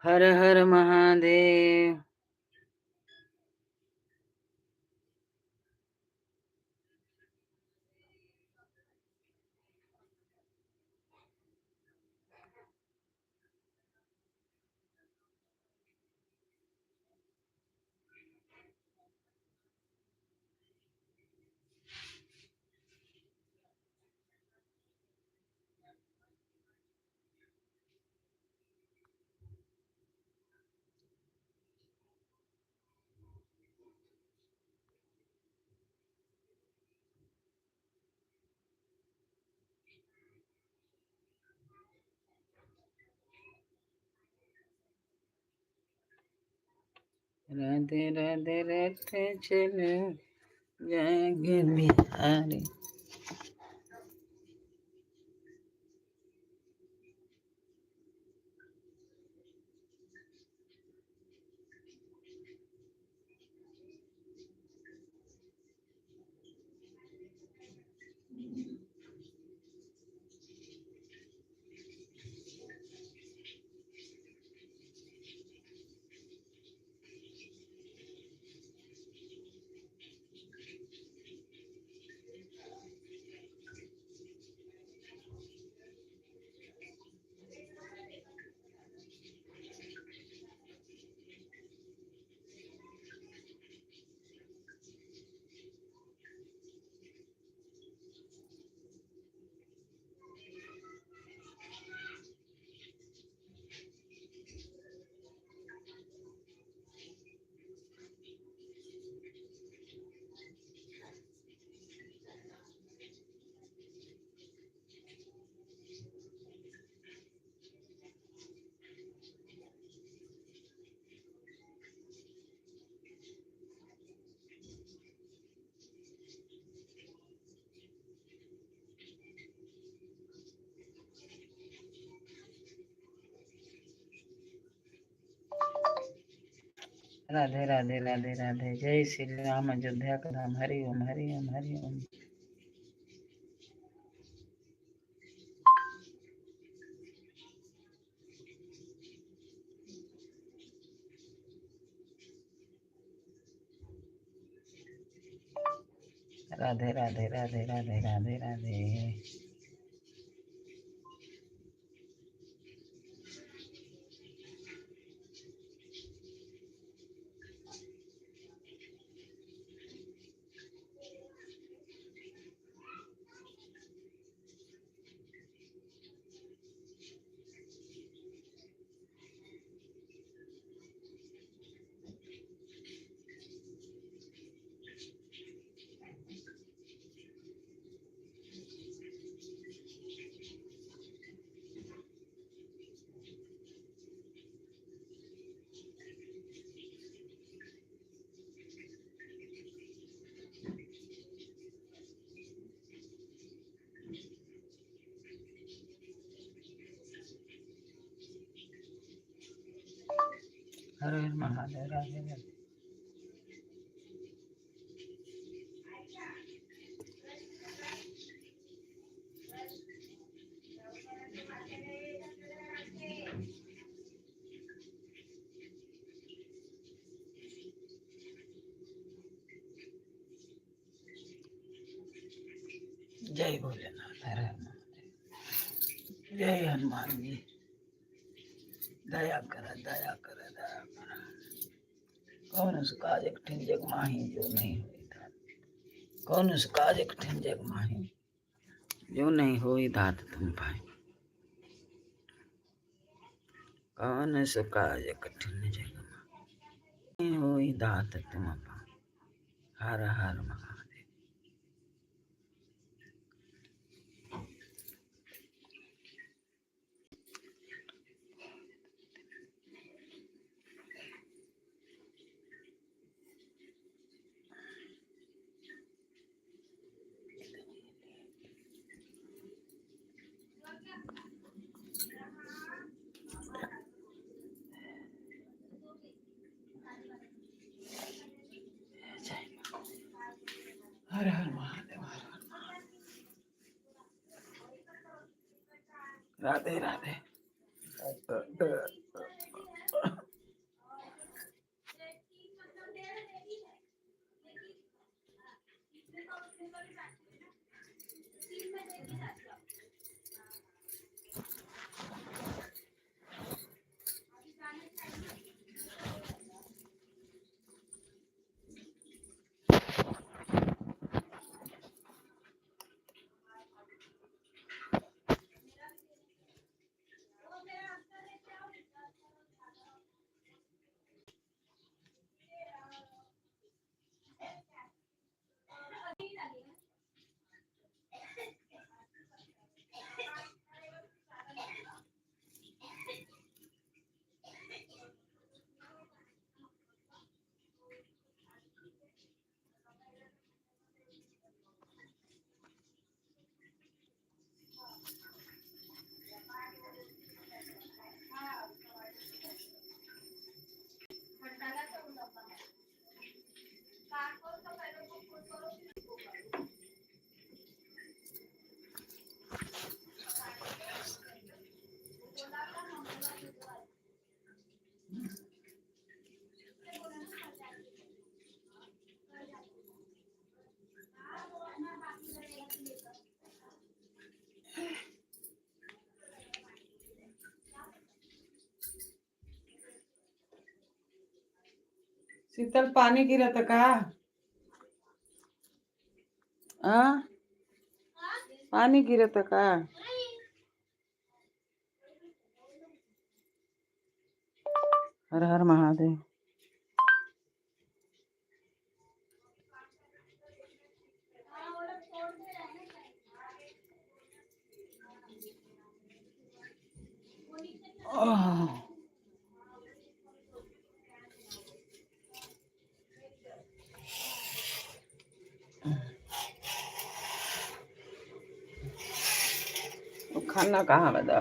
हर हर महादेव। राधे राधे राधे चले जाएंगे बिहारी। राधे राधे राधे राधे। जय श्री राम। अयोध्या का धाम। हरि ओम हरि ओम हरि ओम। राधे राधे राधे राधे राधे राधे। हर हर महादेव। राधे राधे। जय हनुमान जी। दया कर दया कर दया कर। कौन उस काज कठिन जग माही जो नहीं हुई दात। कौन उस काज कठिन जग माही जो नहीं हुई दात तुम पाए। कौन उस काज कठिन जग माही नहीं हुई दात तुम पाए। हर हर महादेव। हर हर महादेव। हर हर राधे राधे। शीतल पानी गिरत का? पानी गिरत का? हर हर महादेव। खाना कहाँ बता?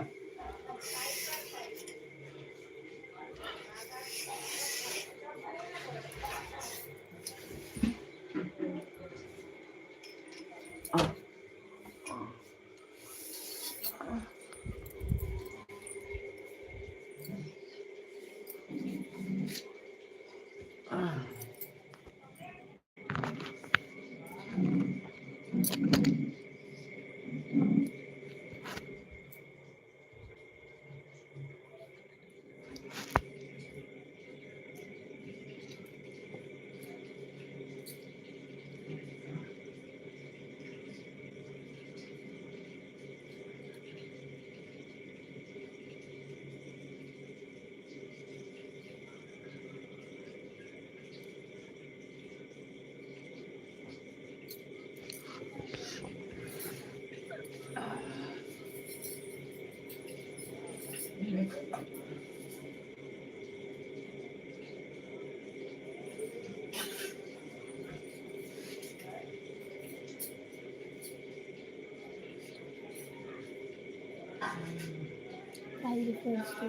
I refers to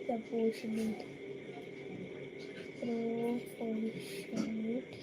proportionate, proportionate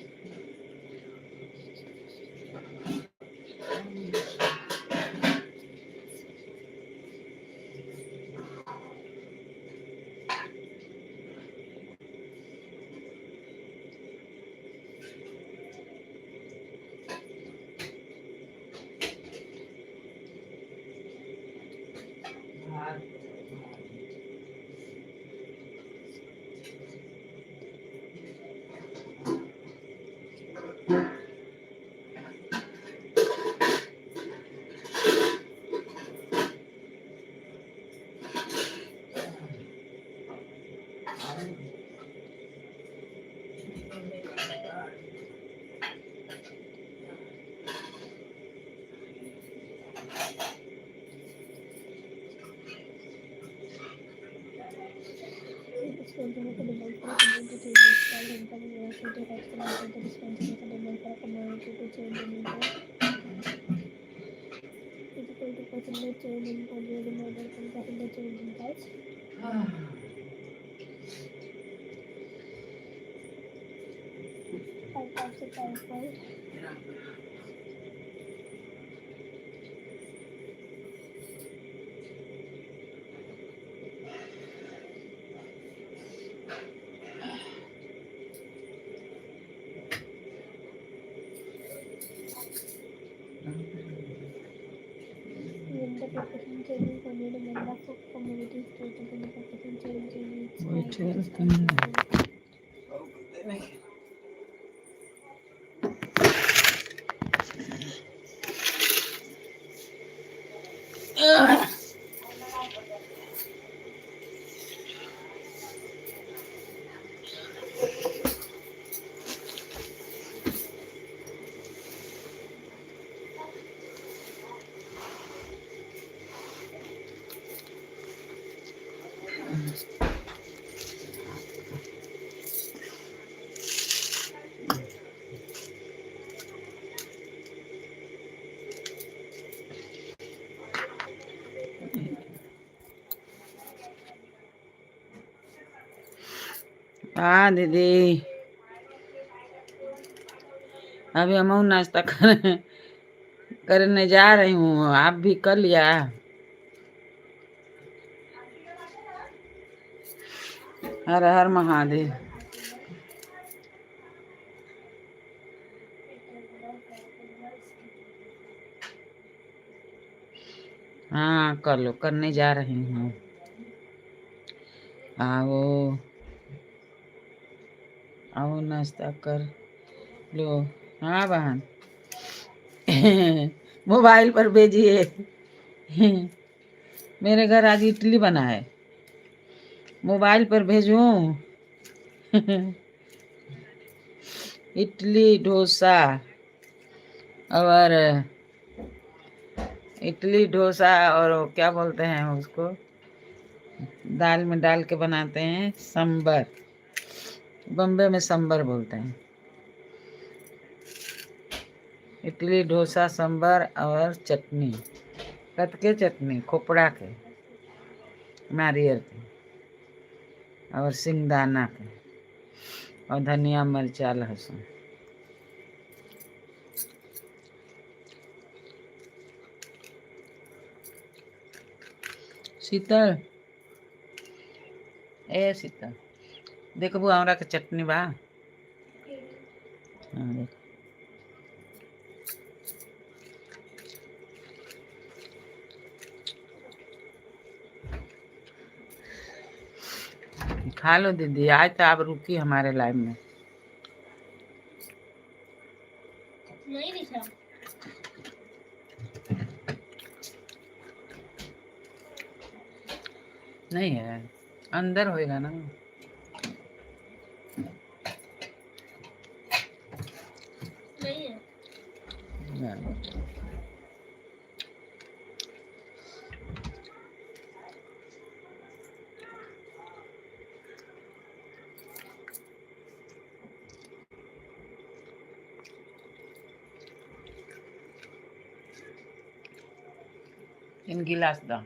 हाँ दीदी, अभी हम नाश्ता करने जा रही हूँ। आप भी कर लिया? हर हर महादेव। हाँ कर लो, करने जा रही हूँ। आओ आओ नाश्ता कर लो। हाँ बहन मोबाइल पर भेजिए। मेरे घर आज इडली बना है, मोबाइल पर भेजूं? इडली डोसा और इडली डोसा और क्या बोलते हैं उसको, दाल में डाल के बनाते हैं सांबर। बम्बे में सांबर बोलते हैं। इडली डोसा सांबर और चटनी, कतके चटनी, खोपड़ा के, नारियल के और सिंगदाना के और धनिया मिर्चा लहसुन। शीतल, ए शीतल देखो बुआ हमरा के चटनी बा। हाँ देख, खा लो दीदी, आज तो आप रुकी हमारे लाइफ में। नहीं दिखा। नहीं है, अंदर होएगा ना। नहीं है। इन गिलास दो,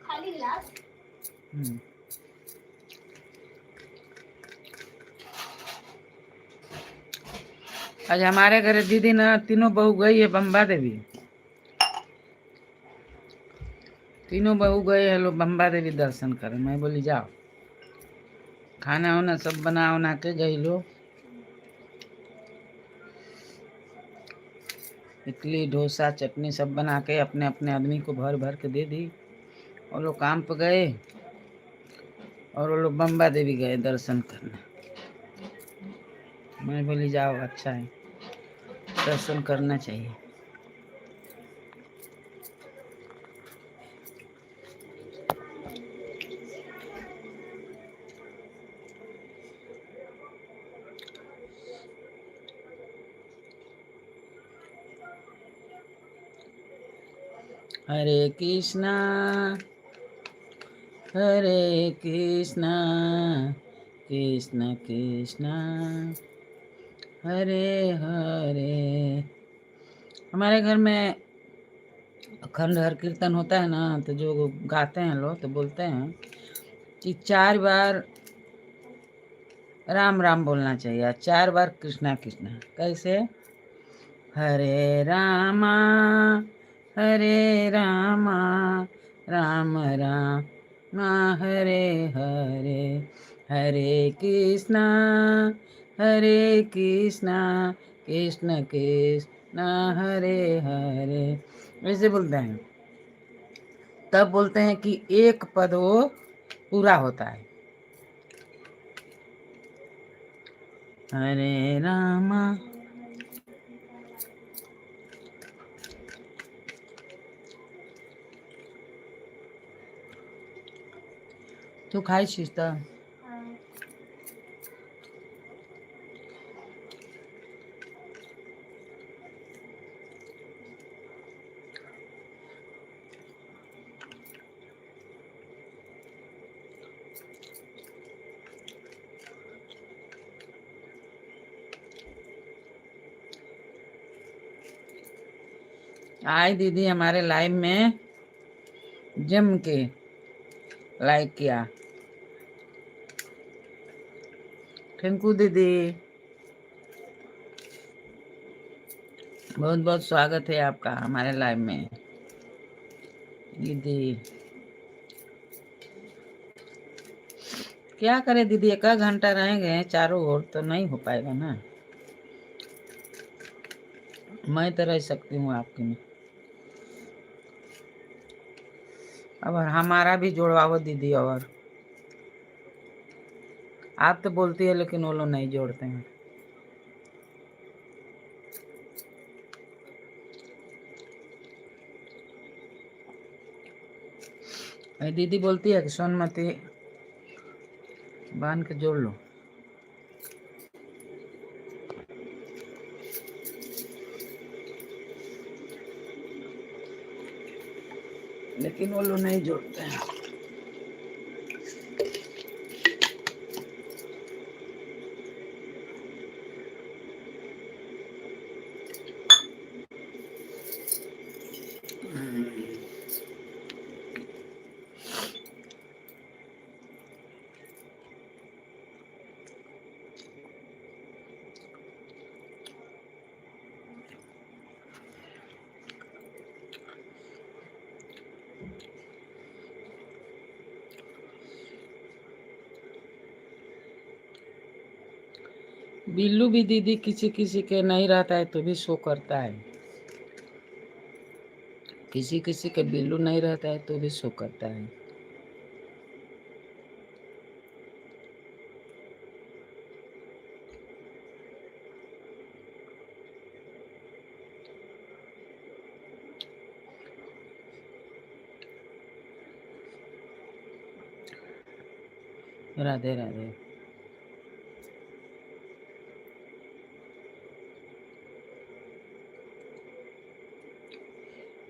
खाली गिलास। आज हमारे घर दीदी ना तीनों बहू गई है बम्बा देवी। तीनों बहू गए हैं लोग बम्बा देवी दर्शन करे। मैं बोली जाओ, खाना वाना सब बना उना के गई लोग। इडली डोसा चटनी सब बना के अपने अपने आदमी को भर भर के दे दी। वो लोग काम पे गए और वो लोग बम्बा देवी गए दर्शन करने। मैं बोली जाओ, अच्छा है, दर्शन करना चाहिए। हरे कृष्णा कृष्ण कृष्ण हरे हरे। हमारे घर में अखंड हर कीर्तन होता है ना, तो जो गाते हैं लोग तो बोलते हैं कि 4 बार राम राम बोलना चाहिए, 4 बार कृष्णा कृष्णा। कैसे? हरे रामा राम राम हरे हरे, हरे कृष्णा कृष्ण कृष्ण हरे हरे। ऐसे बोलते हैं। तब बोलते हैं कि एक पद वो पूरा होता है। हरे रामा। तू खाइছিস तो? आए दीदी हमारे लाइव में जम के लाइक किया। थैंक यू दीदी, बहुत बहुत स्वागत है आपका हमारे लाइव में दीदी। क्या करे दीदी, 1 घंटा रहेंगे चारों ओर तो नहीं हो पाएगा ना। मैं तो रह सकती हूँ आपके में। अब हमारा भी जोड़वाओ दीदी। और आप तो बोलती है लेकिन वो लोग नहीं जोड़ते हैं। दीदी बोलती है कि सोनमती बांध के जोड़ लो, लेकिन वो लोग नहीं जोड़ते हैं। बिल्लू भी दीदी किसी किसी के नहीं रहता है तो भी शो करता है। किसी किसी के बिल्लू नहीं रहता है तो भी शो करता है। राधे राधे।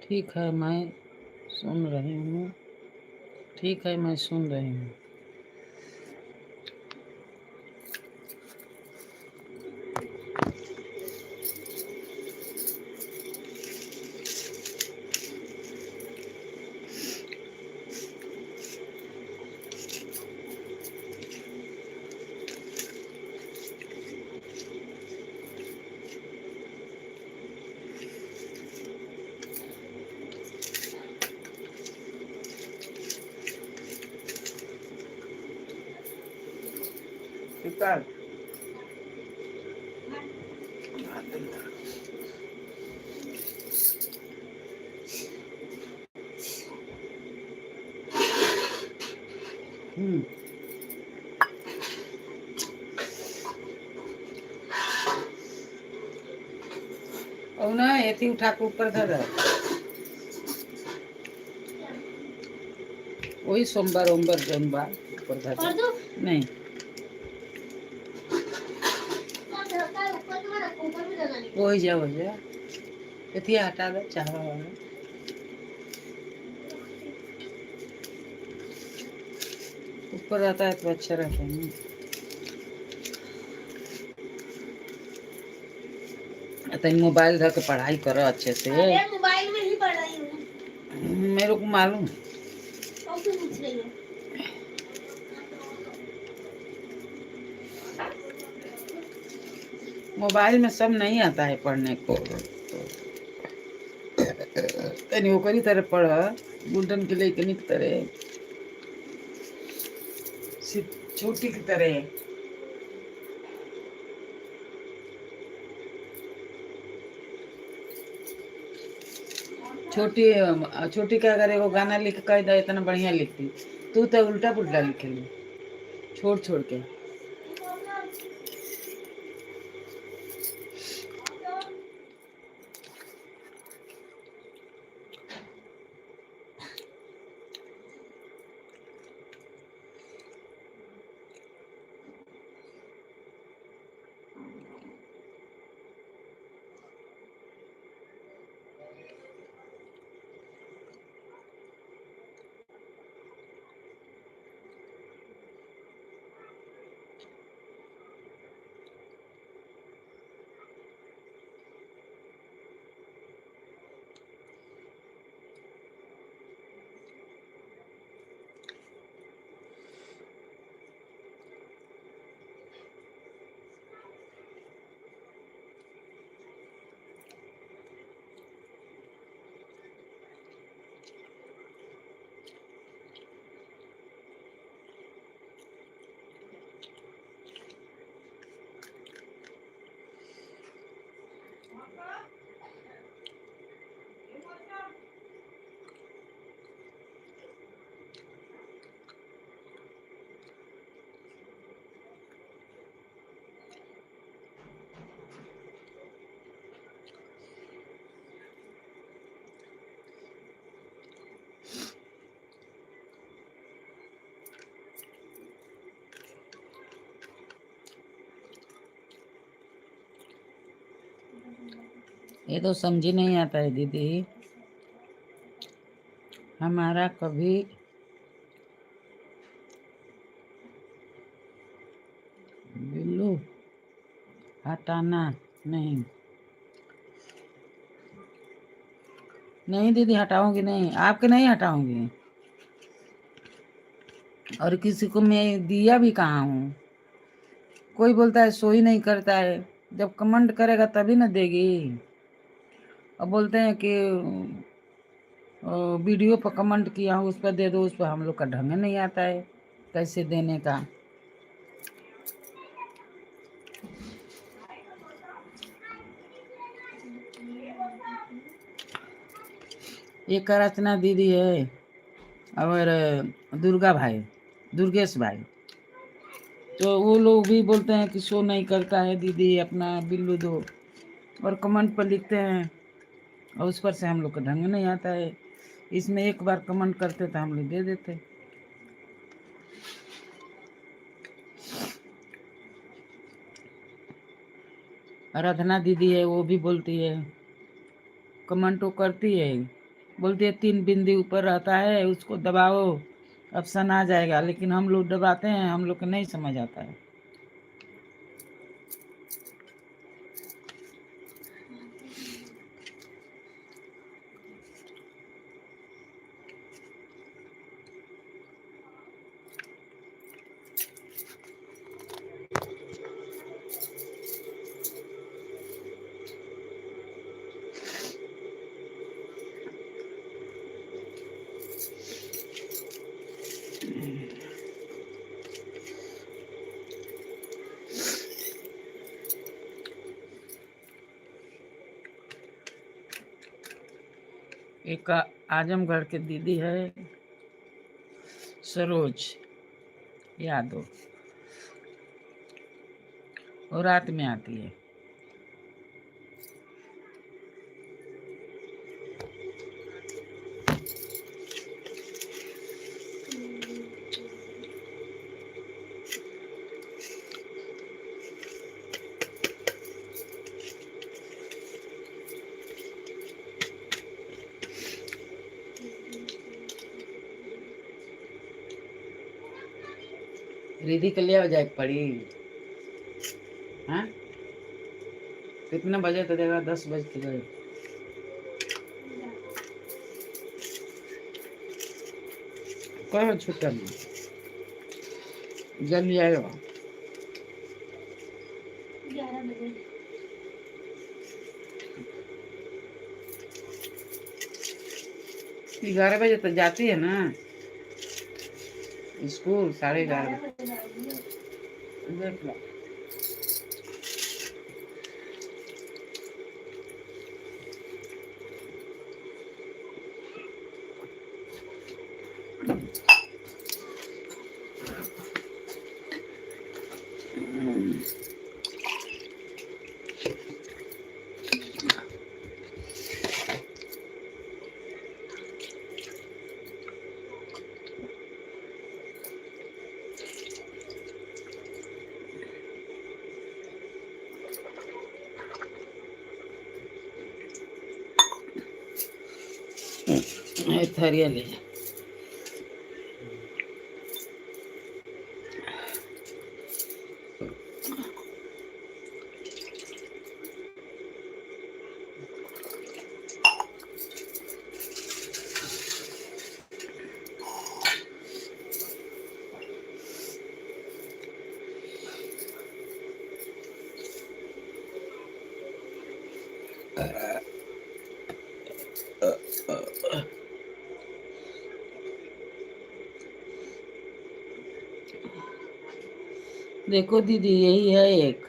ठीक है, मैं सुन रही हूँ। ठीक है, मैं सुन रही हूँ। Ikaw. और ना एथी उठा के ऊपर धर वही सोमवार जौन बा ऊपर धर नहीं हो जा एथी हटा दे चाहवा वाला ऊपर रहता है तो अच्छा रहता है ना। तो मोबाइल धर के पढ़ाई करो अच्छे से। मोबाइल में ही पढ़ रही हूँ। मेरे को मालूम। मोबाइल में सब नहीं आता है पढ़ने को। तनी ओकरी तरह पढ़ गुंडन के लिए की तरह छोटी की तरह। छोटी क्या करे वो गाना लिख कर दे इतना बढ़िया लिखती। तू तो उल्टा पुल्टा लिखेली छोड़ छोड़ के। ये तो समझ ही नहीं आता है दीदी। हमारा कभी बिल्लू हटाना नहीं। नहीं दीदी हटाऊंगी नहीं, आपके नहीं हटाऊंगी। और किसी को मैं दिया भी कहाँ हूँ। कोई बोलता है सो ही नहीं करता है, जब कमेंट करेगा तभी ना देगी। और बोलते हैं कि वीडियो पर कमेंट किया हूँ उस पर दे दो, उस पर हम लोग का ढंग नहीं आता है कैसे देने का। एक रचना दीदी है और दुर्गेश भाई, तो वो लोग भी बोलते हैं कि शो नहीं करता है दीदी अपना बिल्लू दो, और कमेंट पर लिखते हैं और उस पर से हम लोग का ढंग नहीं आता है। इसमें एक बार कमेंट करते तो हम लोग दे देते। आराधना दीदी है वो भी बोलती है, कमेंट वो करती है, बोलती है 3 बिंदी ऊपर रहता है उसको दबाओ ऑप्शन आ जाएगा, लेकिन हम लोग दबाते हैं, हम लोग को नहीं समझ आता है। एक आजमगढ़ के दीदी है सरोज, याद हो, और रात में आती है। रिधि के लिए जाए पड़ी। हाँ, कितने बजे तो देगा? 10 बज के गए। कहो छुट्टा नहीं, जल्दी आएगा। 11 बजे। 11 बजे तो जाती है ना स्कूल, 11:30 बजे जाएगी। देख लो। थरिया ले जा। देखो दीदी, यही है एक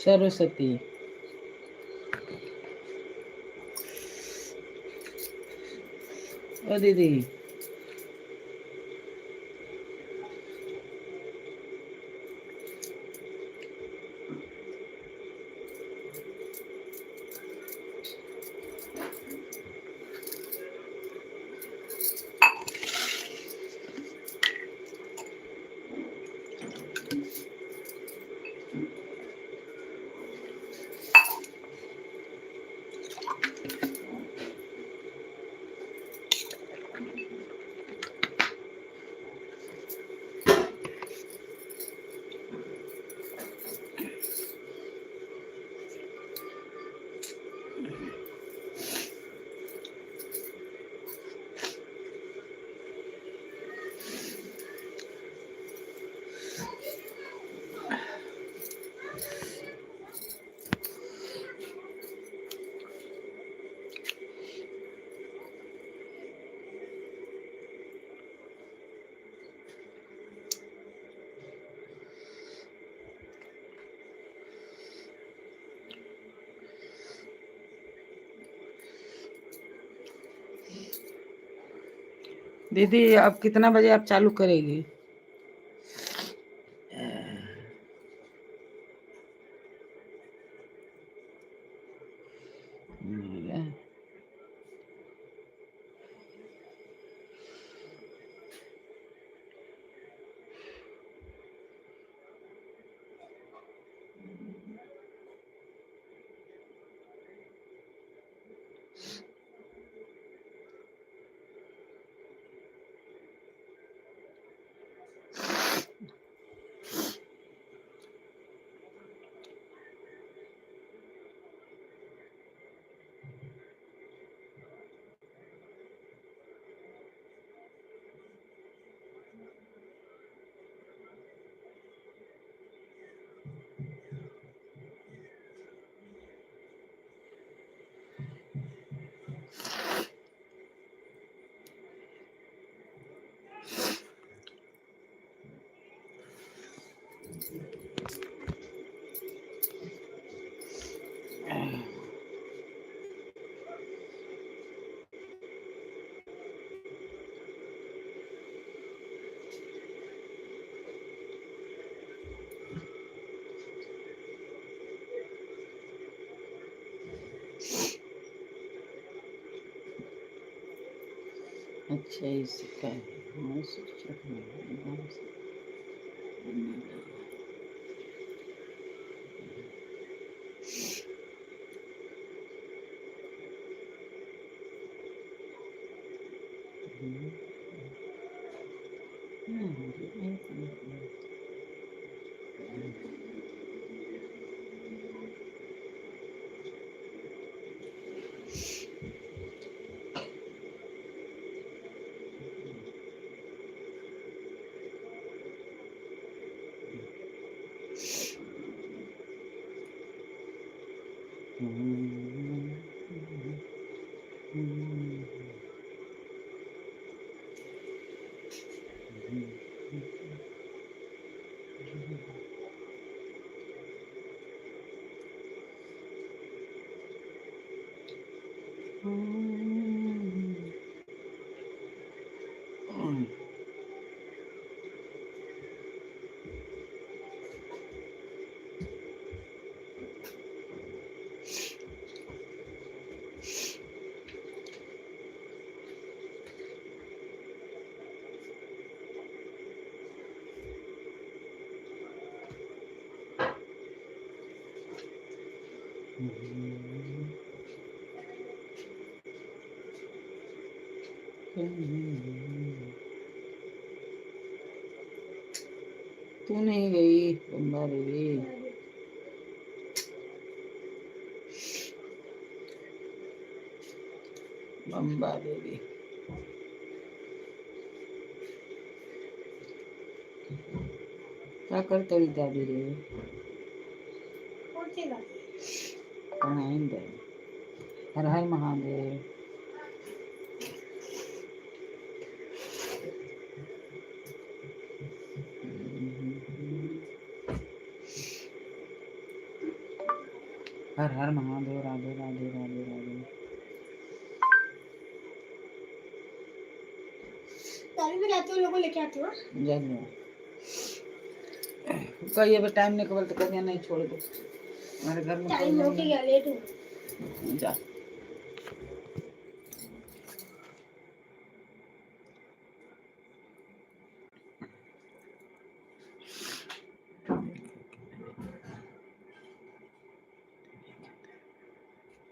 सरस्वती। ओ दीदी, दीदी अब कितना बजे आप चालू करेगी? अच्छा इसका है। हाँ, शिक्षक में नाम से नहीं लगा। तू नहीं गई बम्बा देवी। बम्बा देवी क्या करते रही दादी रे? पढ़ाएंगे। हर हर महादेव। हर हर महादेव। राधे राधे राधे राधे। तभी भी लाती हूँ, लोगों लेके आती हूँ। जय कही अब टाइम नहीं कबल तो कहीं नहीं छोड़ दो हमारे घर में। टाइम हो गया, लेट हो। जा।